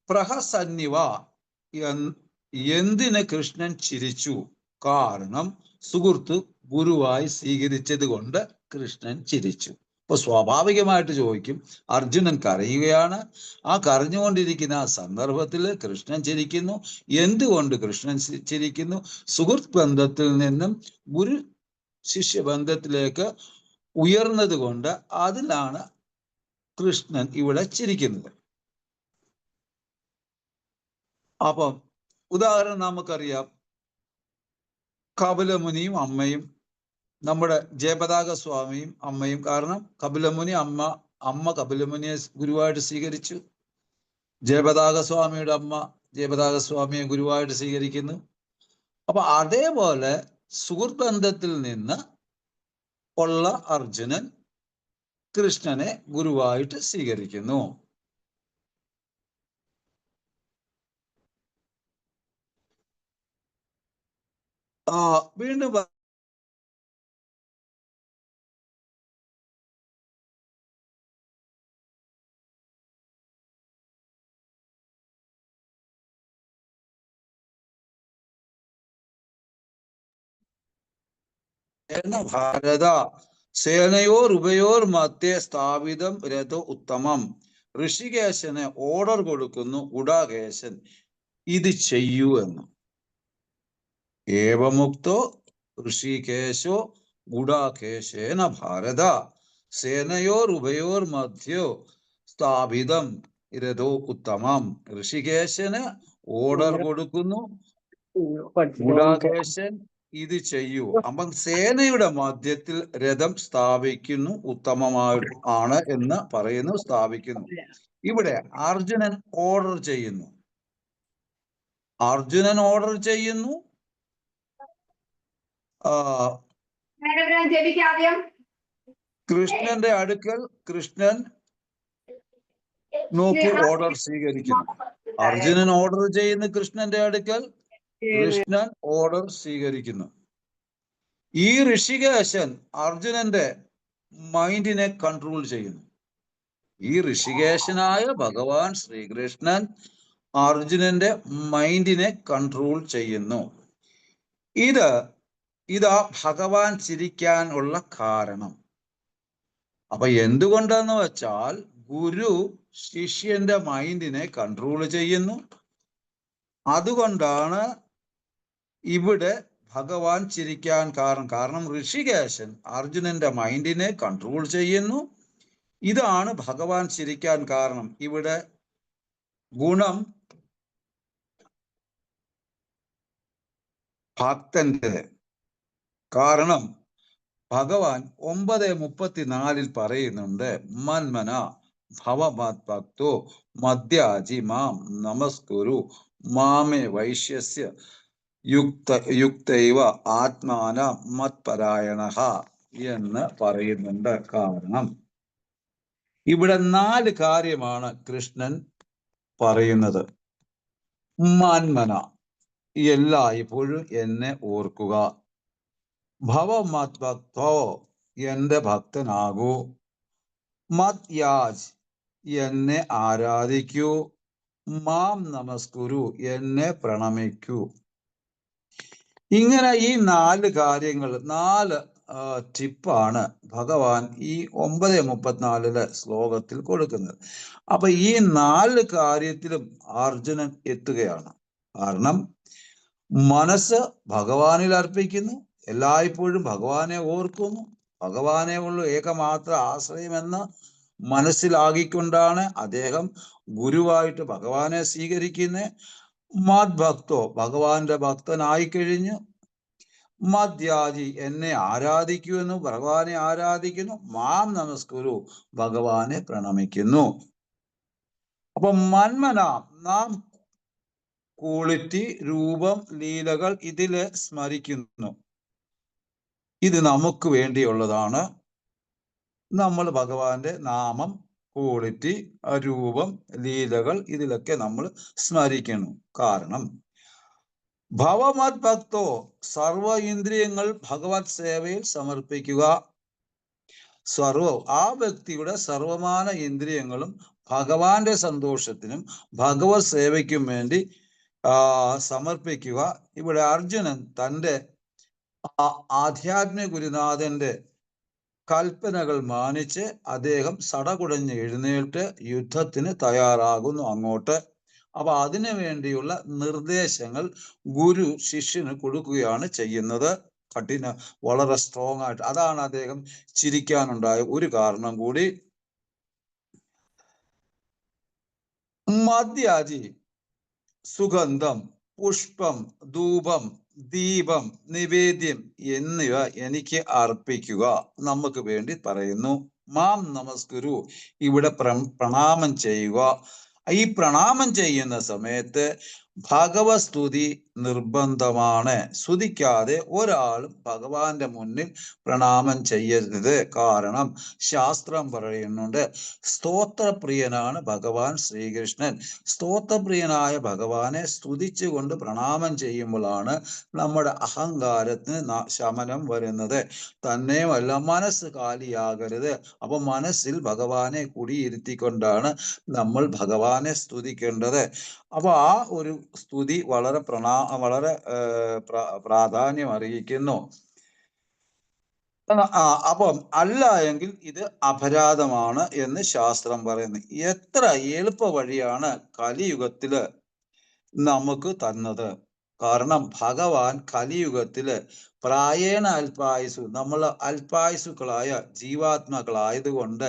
പ്രഹസന്നിവ, എന്തിന് കൃഷ്ണൻ ചിരിച്ചു? കാരണം സുഹൃത്ത് ഗുരുവായി സ്വീകരിച്ചത് കൊണ്ട് കൃഷ്ണൻ ചിരിച്ചു. അപ്പൊ സ്വാഭാവികമായിട്ട് ചോദിക്കും, അർജുനൻ കരയുകയാണ്, ആ കരഞ്ഞുകൊണ്ടിരിക്കുന്ന ആ സന്ദർഭത്തിൽ കൃഷ്ണൻ ചിരിക്കുന്നു. എന്തുകൊണ്ട് കൃഷ്ണൻ ചിരിക്കുന്നു? സുഹൃത്ത് ബന്ധത്തിൽ നിന്നും ഗുരു ശിഷ്യ ബന്ധത്തിലേക്ക് ഉയർന്നത് കൊണ്ട് അതിലാണ് കൃഷ്ണൻ ഇവിടെ ചിരിക്കുന്നത്. അപ്പം ഉദാഹരണം നമുക്കറിയാം, കപിലമുനിയും അമ്മയും, നമ്മുടെ ജയപതാക സ്വാമിയും അമ്മയും. കാരണം കപിലമുനി അമ്മ കപിലമുനിയെ ഗുരുവായിട്ട് സ്വീകരിച്ചു, ജയപതാക സ്വാമിയുടെ അമ്മ ജയപതാക സ്വാമിയെ ഗുരുവായിട്ട് സ്വീകരിക്കുന്നു. അപ്പൊ അതേപോലെ സുഹൃത്ത് ബന്ധത്തിൽ നിന്ന് ഉള്ള അർജുനൻ കൃഷ്ണനെ ഗുരുവായിട്ട് സ്വീകരിക്കുന്നു. വീണ്ടും ഭാരത സേനയോർ ഉഭയോർ മധ്യേ സ്ഥാപിതം രഥോ ഉത്തമം. ഋഷികേശന് ഓർഡർ കൊടുക്കുന്നു ഗുഡാകേശൻ ഇത് ചെയ്യൂ എന്ന്. ഏവമുക്തോ ഋഷികേശോ ഗുഡാകേശേന ഭാരത സേനയോർ ഉഭയോർ മധ്യോ സ്ഥാപിതം രഥോ ഉത്തമം. ഋഷികേശന് ഓർഡർ കൊടുക്കുന്നു, ഗുഡാകേശൻ ഇത് ചെയ്യൂ. അപ്പം സേനയുടെ മധ്യത്തിൽ രഥം സ്ഥാപിക്കുന്നു, ഉത്തമമായി ആണ് എന്ന് പറയുന്നു, സ്ഥാപിക്കുന്നു. ഇവിടെ അർജുനൻ ഓർഡർ ചെയ്യുന്നു, കൃഷ്ണന്റെ അടുക്കൽ കൃഷ്ണൻ നോക്കൂ ഓർഡർ സ്വീകരിക്കുന്നു. അർജുനൻ ഓർഡർ ചെയ്യുന്നു കൃഷ്ണന്റെ അടുക്കൽ, കൃഷ്ണൻ ഓർഡർ സ്വീകരിക്കുന്നു. ഈ ഋഷികേശൻ അർജുനന്റെ മൈൻഡിനെ കൺട്രോൾ ചെയ്യുന്നു. ഈ ഋഷികേശനായ ഭഗവാൻ ശ്രീകൃഷ്ണൻ അർജുനന്റെ മൈൻഡിനെ കൺട്രോൾ ചെയ്യുന്നു. ഇതാ ഭഗവാൻ ചിരിക്കാനുള്ള കാരണം. അപ്പൊ എന്തുകൊണ്ടെന്ന് വെച്ചാൽ ഗുരു ശിഷ്യന്റെ മൈൻഡിനെ കൺട്രോൾ ചെയ്യുന്നു. അതുകൊണ്ടാണ് ഇവിടെ ഭഗവാൻ ചിരിക്കാൻ കാരണം ഋഷികേശൻ അർജുനന്റെ മൈൻഡിനെ കൺട്രോൾ ചെയ്യുന്നു. ഇതാണ് ഭഗവാൻ ചിരിക്കാൻ കാരണം. ഇവിടെ ഗുണം ഭക്തന്റെ. കാരണം ഭഗവാൻ 9:34 പറയുന്നുണ്ട്, മന്മന ഭവമദ്ഭക്തോ മദ്യാജി മാം നമസ്കുരു മാമേ വൈശ്യസ്യ യുക്തൈവ ആത്മാന മത്പരായണഃ എന്ന് പറയുന്നുണ്ട്. കാരണം ഇവിടെ 4 കാര്യമാണ് കൃഷ്ണൻ പറയുന്നത്. മന്മന എല്ലായ്പ്പോഴും എന്നെ ഓർക്കുക, ഭവമദ്ഭക്തോ എന്റെ ഭക്തനാകൂ, മദ്യാജ് എന്നെ ആരാധിക്കൂ, മാം നമസ്കുരു എന്നെ പ്രണമിക്കൂ. ഇങ്ങനെ ഈ 4 കാര്യങ്ങൾ, 4 ടിപ്പാണ് ഭഗവാൻ ഈ 9:34 ശ്ലോകത്തിൽ കൊടുക്കുന്നത്. അപ്പൊ ഈ 4 കാര്യത്തിലും അർജുനൻ എത്തുകയാണ്. കാരണം മനസ്സ് ഭഗവാനിൽ അർപ്പിക്കുന്നു, എല്ലായ്പ്പോഴും ഭഗവാനെ ഓർക്കുന്നു, ഭഗവാനെ ഉള്ള ഏകമാത്ര ആശ്രയമെന്ന് മനസ്സിലാക്കിക്കൊണ്ടാണ് അദ്ദേഹം ഗുരുവായിട്ട് ഭഗവാനെ സ്വീകരിക്കുന്നത്. മദ്ഭക്തോ ഭഗവാന്റെ ഭക്തനായി കഴിഞ്ഞു, മദ്യാജി എന്നെ ആരാധിക്കൂ എന്ന് ഭഗവാനെ ആരാധിക്കുന്നു, മാം നമസ്കുരു ഭഗവാനെ പ്രണമിക്കുന്നു. അപ്പൊ മന്മന നാം ക്വാളിറ്റി, രൂപം, ലീലകൾ ഇതില് സ്മരിക്കുന്നു. ഇത് നമുക്ക് വേണ്ടിയുള്ളതാണ്. നമ്മൾ ഭഗവാന്റെ നാമം, ക്വാളിറ്റി, രൂപം, ലീലകൾ ഇതിലൊക്കെ നമ്മൾ സ്മരിക്കുന്നു. കാരണം ഭവമദ്ഭക്തോ സർവ ഇന്ദ്രിയങ്ങൾ ഭഗവത് സേവയിൽ സമർപ്പിക്കുക. ആ വ്യക്തിയുടെ സർവമാന ഇന്ദ്രിയങ്ങളും ഭഗവാന്റെ സന്തോഷത്തിനും ഭഗവത് സേവയ്ക്കും വേണ്ടി സമർപ്പിക്കുക. ഇവിടെ അർജുനൻ തൻ്റെ ആധ്യാത്മിക ഗുരുനാഥന്റെ കൽപ്പനകൾ മാനിച്ച് അദ്ദേഹം സടകുടഞ്ഞ് എഴുന്നേറ്റ് യുദ്ധത്തിന് തയ്യാറാകുന്നു അങ്ങോട്ട്. അപ്പൊ അതിനു വേണ്ടിയുള്ള നിർദ്ദേശങ്ങൾ ഗുരു ശിഷ്യന് കൊടുക്കുകയാണ് ചെയ്യുന്നത്. വളരെ സ്ട്രോങ് ആയിട്ട്. അതാണ് അദ്ദേഹം ചിരിക്കാനുണ്ടായ ഒരു കാരണം കൂടി. മദ്യാജി, സുഗന്ധം, പുഷ്പം, ധൂപം, ദീപം, നിവേദ്യം എന്നിവ എനിക്ക് അർപ്പിക്കുക. നമുക്ക് വേണ്ടി പറയുന്നു. മാം നമസ്കുരു, ഇവിടെ പ്രണാമം ചെയ്യുക. ഈ പ്രണാമം ചെയ്യുന്ന സമയത്ത് ഭഗവത് സ്തുതി നിർബന്ധമാണ്. സ്തുതിക്കാതെ ഒരാളും ഭഗവാന്റെ മുന്നിൽ പ്രണാമം ചെയ്യരുത്. കാരണം ശാസ്ത്രം പറയുന്നുണ്ട്, സ്തോത്രപ്രിയനാണ് ഭഗവാൻ ശ്രീകൃഷ്ണൻ. സ്തോത്രപ്രിയനായ ഭഗവാനെ സ്തുതിച്ചുകൊണ്ട് പ്രണാമം ചെയ്യുമ്പോഴാണ് നമ്മുടെ അഹങ്കാരത്തിന് ശമനം വരുന്നത്. തന്നെയുമല്ല, മനസ്സ് കാലിയാകരുത്. അപ്പൊ മനസ്സിൽ ഭഗവാനെ കുടിയിരുത്തിക്കൊണ്ടാണ് നമ്മൾ ഭഗവാനെ സ്തുതിക്കേണ്ടത്. അപ്പൊ ആ ഒരു സ്തുതി വളരെ പ്രാധാന്യം അറിയിക്കുന്നു. അപ്പം അല്ല എങ്കിൽ ഇത് അപരാധമാണ് എന്ന് ശാസ്ത്രം പറയുന്നു. എത്ര എളുപ്പ വഴിയാണ് കലിയുഗത്തില് നമുക്ക് തന്നത്. കാരണം ഭഗവാൻ കലിയുഗത്തില് പ്രായേണ അല്പായുസ്, നമ്മൾ അല്പായുസുക്കളായ ജീവാത്മകളായതുകൊണ്ട്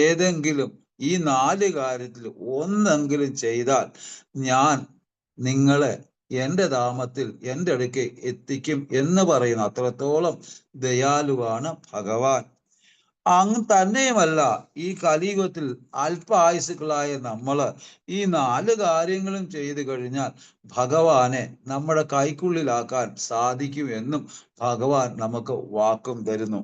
ഏതെങ്കിലും ഈ 4 കാര്യത്തിൽ ഒന്നെങ്കിലും ചെയ്താൽ ഞാൻ നിങ്ങളെ എൻ്റെ ധാമത്തിൽ എൻ്റെ അടുക്ക് എത്തിക്കും എന്ന് പറയുന്ന അത്രത്തോളം ദയാലുവാണ് ഭഗവാൻ. അങ്ങ് തന്നെയുമല്ല, ഈ കലിയുഗത്തിൽ അല്പായുസുക്കളായ നമ്മള് ഈ 4 കാര്യങ്ങളും ചെയ്തു കഴിഞ്ഞാൽ ഭഗവാനെ നമ്മുടെ കൈക്കുള്ളിലാക്കാൻ സാധിക്കും എന്നും ഭഗവാൻ നമുക്ക് വാക്കും തരുന്നു.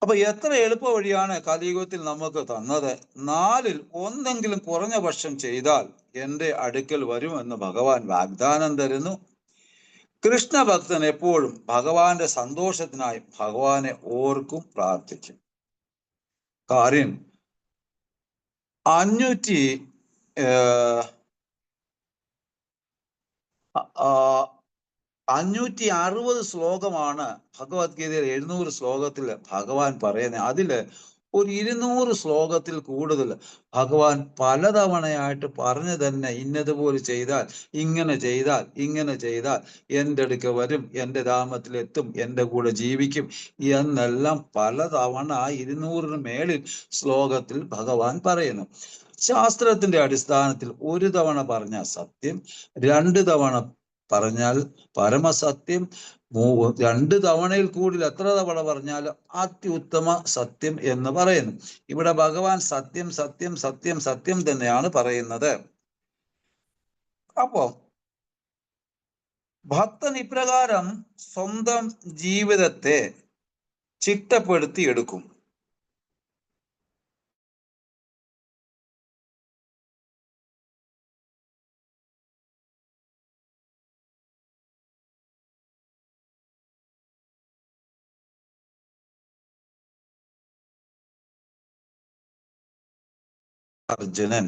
അപ്പൊ എത്ര എളുപ്പ വഴിയാണ് കലിയുഗത്തിൽ നമുക്ക് തന്നത്. 4-ൽ ഒന്നെങ്കിലും കുറഞ്ഞ പക്ഷം ചെയ്താൽ എൻ്റെ അടുക്കൽ വരുമെന്ന് ഭഗവാൻ വാഗ്ദാനം തരുന്നു. കൃഷ്ണഭക്തൻ എപ്പോഴും ഭഗവാന്റെ സന്തോഷത്തിനായി ഭഗവാനെ ഓർക്കും, പ്രാർത്ഥിക്കും. കാര്യം 560 ശ്ലോകമാണ് ഭഗവത്ഗീതയിൽ. 700 ശ്ലോകത്തിൽ ഭഗവാൻ പറയുന്നത്. അതില് ഒരു 200 ശ്ലോകത്തിൽ കൂടുതൽ ഭഗവാൻ പലതവണയായിട്ട് പറഞ്ഞു തന്നെ, ഇന്നതുപോലെ ചെയ്താൽ, ഇങ്ങനെ ചെയ്താൽ, ഇങ്ങനെ ചെയ്താൽ എൻ്റെ അടുക്ക വരും, എൻ്റെ ധാമത്തിലെത്തും, എൻ്റെ കൂടെ ജീവിക്കും എന്നെല്ലാം പലതവണ 200-ന് മേളിൽ ശ്ലോകത്തിൽ ഭഗവാൻ പറയുന്നു. ശാസ്ത്രത്തിന്റെ അടിസ്ഥാനത്തിൽ ഒരു തവണ പറഞ്ഞാൽ സത്യം, 2 തവണ പറഞ്ഞാൽ പരമസത്യം, 2 തവണയിൽ കൂടുതൽ എത്ര തവണ പറഞ്ഞാലും അത്യുത്തമ സത്യം എന്ന് പറയുന്നു. ഇവിടെ ഭഗവാൻ സത്യം സത്യം സത്യം സത്യം തന്നെയാണ് പറയുന്നത്. അപ്പോ ഭക്തൻ ഇപ്രകാരം സ്വന്തം ജീവിതത്തെ ചിട്ടപ്പെടുത്തി എടുക്കും. അർജുനൻ.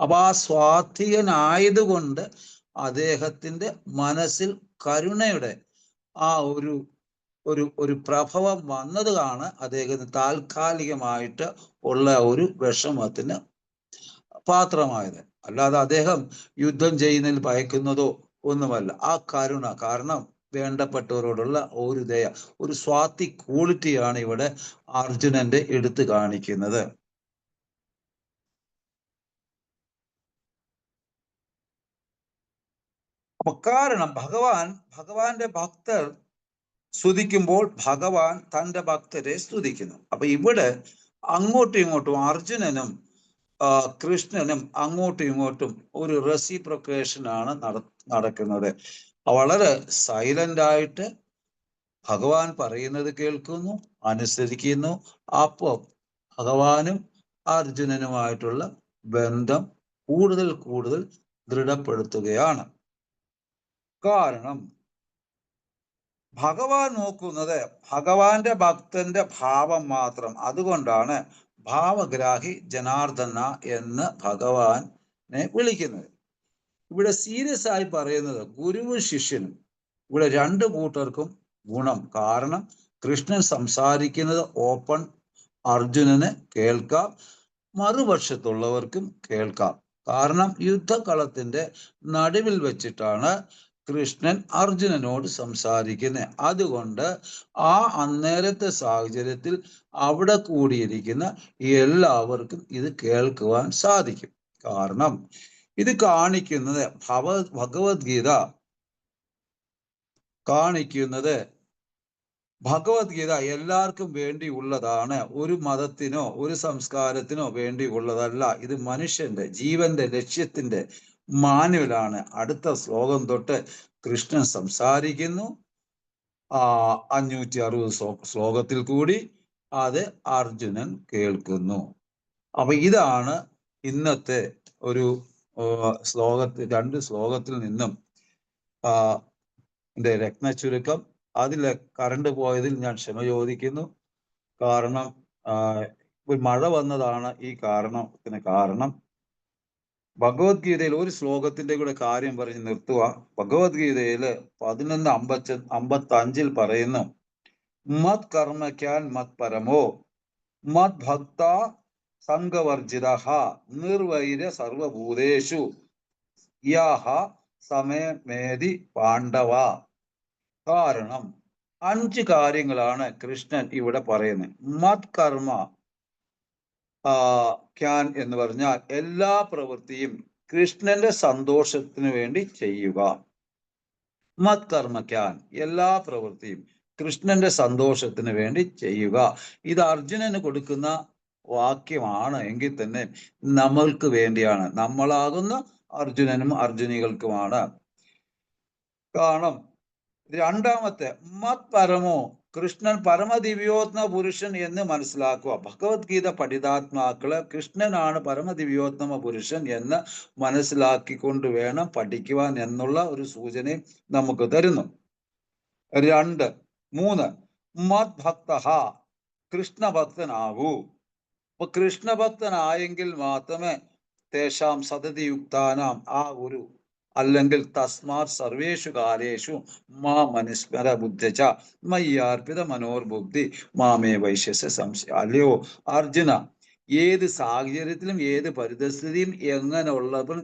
അപ്പൊ ആ സ്വാത്വികനായതുകൊണ്ട് അദ്ദേഹത്തിന്റെ മനസ്സിൽ കരുണയുടെ ആ ഒരു പ്രഭവം വന്നതാണ് അദ്ദേഹത്തിന് താൽക്കാലികമായിട്ട് ഉള്ള ഒരു വിഷമത്തിന് പാത്രമായത്. അല്ലാതെ അദ്ദേഹം യുദ്ധം ചെയ്യുന്നതിൽ ഭയക്കുന്നതോ ഒന്നുമല്ല. ആ കരുണ, കാരണം വേണ്ടപ്പെട്ടവരോടുള്ള ഒരു ദയ, ഒരു സ്വാത്വിക ക്വാളിറ്റിയാണ് ഇവിടെ അർജുനന്റെ എടുത്തു കാണിക്കുന്നത്. അപ്പൊ കാരണം ഭഗവാന്റെ ഭക്തർ സ്തുതിക്കുമ്പോൾ ഭഗവാൻ തൻ്റെ ഭക്തരെ സ്തുതിക്കുന്നു. അപ്പൊ ഇവിടെ അങ്ങോട്ടും ഇങ്ങോട്ടും അർജുനനും കൃഷ്ണനും അങ്ങോട്ടും ഇങ്ങോട്ടും ഒരു റെസിപ്രൊക്കേഷൻ ആണ് നടക്കുന്നത്. വളരെ സൈലന്റ് ആയിട്ട് ഭഗവാൻ പറയുന്നത് കേൾക്കുന്നു, അനുസരിക്കുന്നു. അപ്പോൾ ഭഗവാനും അർജുനനുമായിട്ടുള്ള ബന്ധം കൂടുതൽ കൂടുതൽ ദൃഢപ്പെടുത്തുകയാണ്. കാരണം ഭഗവാൻ നോക്കുന്നത് ഭഗവാന്റെ ഭക്തന്റെ ഭാവം മാത്രം. അതുകൊണ്ടാണ് ഭാവഗ്രാഹി ജനാർദ്ദന എന്ന് ഭഗവാനെ വിളിക്കുന്നത്. ഇവിടെ സീരിയസ് ആയി പറയുന്നത് ഗുരുവും ശിഷ്യനും ഇവിടെ രണ്ടു കൂട്ടർക്കും ഗുണം. കാരണം കൃഷ്ണൻ സംസാരിക്കുന്നത് ഓപ്പൺ, അർജുനന് കേൾക്കാം, മറുപക്ഷത്തുള്ളവർക്കും കേൾക്കാം. കാരണം യുദ്ധകളത്തിന്റെ നടുവിൽ വെച്ചിട്ടാണ് കൃഷ്ണൻ അർജുനനോട് സംസാരിക്കുന്നത്. അതുകൊണ്ട് ആ അന്നേരത്തെ സാഹചര്യത്തിൽ അവിടെ കൂടിയിരിക്കുന്ന എല്ലാവർക്കും ഇത് കേൾക്കുവാൻ സാധിക്കും. കാരണം ഇത് കാണിക്കുന്നത് ഭഗവത്ഗീത കാണിക്കുന്നത് ഭഗവത്ഗീത എല്ലാവർക്കും വേണ്ടിയുള്ളതാണ്. ഒരു മതത്തിനോ ഒരു സംസ്കാരത്തിനോ വേണ്ടിയുള്ളതല്ല. ഇത് മനുഷ്യന്റെ ജീവന്റെ ലക്ഷ്യത്തിന്റെ മാനുവലാണ്. അടുത്ത ശ്ലോകം തൊട്ട് കൃഷ്ണൻ സംസാരിക്കുന്നു. 560 ശ്ലോകത്തിൽ കൂടി അത് അർജുനൻ കേൾക്കുന്നു. അപ്പൊ ഇതാണ് ഇന്നത്തെ ഒരു രണ്ട് ശ്ലോകത്തിൽ നിന്നും എന്റെ രത്നച്ചുരുക്കം. അതിലെ കറണ്ട് പോയതിൽ ഞാൻ ക്ഷമ ചോദിക്കുന്നു. കാരണം മഴ വന്നതാണ് ഈ കാരണത്തിന് കാരണം. ഭഗവത്ഗീതയിൽ ഒരു ശ്ലോകത്തിന്റെ കൂടെ കാര്യം പറഞ്ഞ് നിർത്തുക. ഭഗവത്ഗീതയില് 11:55 പറയുന്നു, മത് കർമ്മക്യാൻ മത് പരമോ മത് ഭക്ത സംഘവർജിത നിർവൈര സർവഭൂതേഷു യാഹ സമയമേതി പാണ്ഡവ. കാരണം 5 കാര്യങ്ങളാണ് കൃഷ്ണൻ ഇവിടെ പറയുന്നത്. മത് കർമ്മ ക്യാൻ എന്ന് പറഞ്ഞാൽ എല്ലാ പ്രവൃത്തിയും കൃഷ്ണന്റെ സന്തോഷത്തിന് വേണ്ടി ചെയ്യുക. മത് കർമ്മ ക്യാൻ എല്ലാ പ്രവൃത്തിയും കൃഷ്ണന്റെ സന്തോഷത്തിന് വേണ്ടി ചെയ്യുക. ഇത് അർജുനന് കൊടുക്കുന്ന വാക്യമാണ് എങ്കിൽ തന്നെ നമ്മൾക്ക് വേണ്ടിയാണ്. നമ്മളാകുന്ന അർജുനനും അർജുനികൾക്കുമാണ്. കാരണം രണ്ടാമത്തെ മത് പരമോ, കൃഷ്ണൻ പരമദിവ്യോത്മ പുരുഷൻ എന്ന് മനസ്സിലാക്കുക. ഭഗവത്ഗീത പഠിതാത്മാക്കള് കൃഷ്ണനാണ് പരമദിവ്യോത്തമ പുരുഷൻ എന്ന് മനസ്സിലാക്കിക്കൊണ്ട് വേണം പഠിക്കുവാൻ എന്നുള്ള ഒരു സൂചനയും നമുക്ക് തരുന്നു. 2, 3 മത് ഭക്ത, കൃഷ്ണഭക്തനാകൂ. അപ്പൊ കൃഷ്ണഭക്തനായെങ്കിൽ മാത്രമേ തേഷാം സതതിയുക്താനാം ഒരു അല്ലെങ്കിൽ തസ്മാത് സർവേഷു കാലേഷു മാ മനുസ്മര ബുദ്ധിച്ച മയ്യാർപ്പിത മനോർബുദ്ധി മാമേ വൈശ്യസ സംശയ. അല്ലയോ അർജുന, ഏത് സാഹചര്യത്തിലും ഏത് പരിതസ്ഥിതിയും എങ്ങനെയുള്ളപ്പോൾ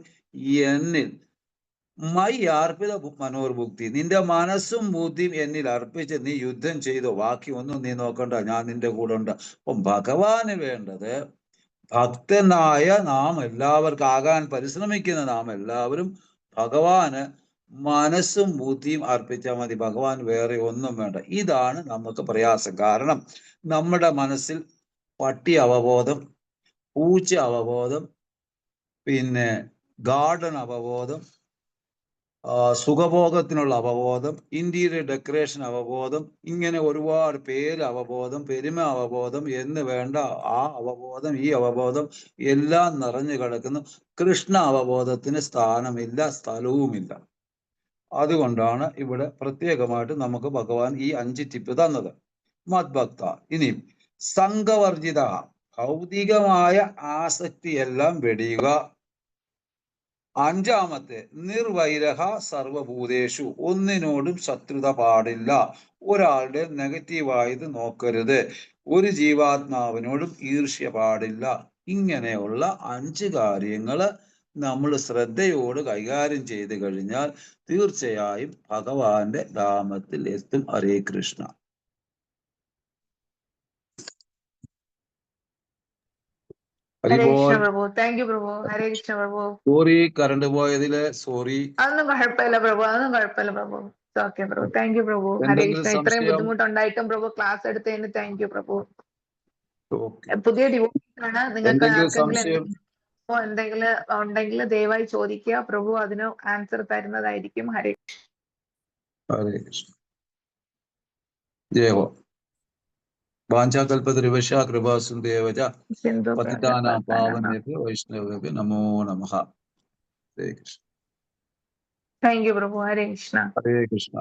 എന്നിൽ മയ്യാർപ്പിത മനോർബുദ്ധി, നിന്റെ മനസ്സും ബുദ്ധിയും എന്നിൽ അർപ്പിച്ച് നീ യുദ്ധം ചെയ്തോ. ബാക്കി ഒന്നും നീ നോക്കണ്ട, ഞാൻ നിന്റെ കൂടെ ഉണ്ട്. അപ്പം ഭഗവാന് വേണ്ടത് ഭക്തനായ നാം എല്ലാവർക്കും ആകാൻ പരിശ്രമിക്കുന്ന നാം എല്ലാവരും ഭഗവാന് മനസ്സും ബുദ്ധിയും അർപ്പിച്ചാൽ മതി. ഭഗവാൻ വേറെ ഒന്നും വേണ്ട. ഇതാണ് നമുക്ക് പ്രയാസം. കാരണം നമ്മുടെ മനസ്സിൽ പട്ടി അവബോധം, പൂച്ച അവബോധം, പിന്നെ ഗാർഡൻ അവബോധം, സുഖഭോഗത്തിനുള്ള അവബോധം, ഇന്റീരിയർ ഡെക്കറേഷൻ അവബോധം, ഇങ്ങനെ ഒരുപാട് പേര് അവബോധം, പെരുമ അവബോധം എന്ന് വേണ്ട ആ അവബോധം ഈ അവബോധം എല്ലാം നിറഞ്ഞു കിടക്കുന്നു. കൃഷ്ണ അവബോധത്തിന് സ്ഥാനമില്ല, സ്ഥലവുമില്ല. അതുകൊണ്ടാണ് ഇവിടെ പ്രത്യേകമായിട്ട് നമുക്ക് ഭഗവാൻ ഈ 5 ടിപ്പ് തന്നത്. മദ്ഭക്ത. ഇനി സംഘവർജിത, ഭൗതികമായ ആസക്തിയെല്ലാം വെടിയുക. 5-മത്തെ നിർവൈരഹ സർവഭൂതേഷു, ഒന്നിനോടും ശത്രുത പാടില്ല. ഒരാളുടെ നെഗറ്റീവായത് നോക്കരുത്. ഒരു ജീവാത്മാവിനോടും ഈർഷ്യ പാടില്ല. ഇങ്ങനെയുള്ള 5 കാര്യങ്ങള് നമ്മൾ ശ്രദ്ധയോട് കൈകാര്യം ചെയ്ത് കഴിഞ്ഞാൽ തീർച്ചയായും ഭഗവാന്റെ ധാമത്തിൽ എത്തും. ഹരേ കൃഷ്ണ. ഹരേ കൃഷ്ണ പ്രഭു. താങ്ക് യു പ്രഭു. ഹരേ കൃഷ്ണ പ്രഭു. സോറി, കറണ്ട് പോയതില് സോറി. അതൊന്നും കുഴപ്പമില്ല പ്രഭു, അതൊന്നും കുഴപ്പമില്ല പ്രഭു. ഓക്കെ പ്രഭു. താങ്ക് യു പ്രഭു. ഹരേ കൃഷ്ണ. ഇത്രയും ബുദ്ധിമുട്ടുണ്ടായിട്ടും പ്രഭു ക്ലാസ് എടുത്തതിന് താങ്ക് യു പ്രഭു. പുതിയ ഡിവോഷൻസ് ആണ്. നിങ്ങൾക്ക് ആർക്കെങ്കിലും എന്തെങ്കിലും ഉണ്ടെങ്കിൽ ദയവായി ചോദിക്കുക. പ്രഭു അതിന് ആൻസർ തരുന്നതായിരിക്കും. ഹരേ കൃഷ്ണ. ജയ ഹോ. വാഞ്ചാകൽപതരുവശ കൃപാസുന്ദേവച പതിതാനാം പാവനേഭ്യോ വൈഷ്ണവേഭ്യോ നമോ നമഃ. ഹരേ കൃഷ്ണ. താങ്ക് യു പ്രഭു. ഹരേ കൃഷ്ണ. ഹരേ കൃഷ്ണ.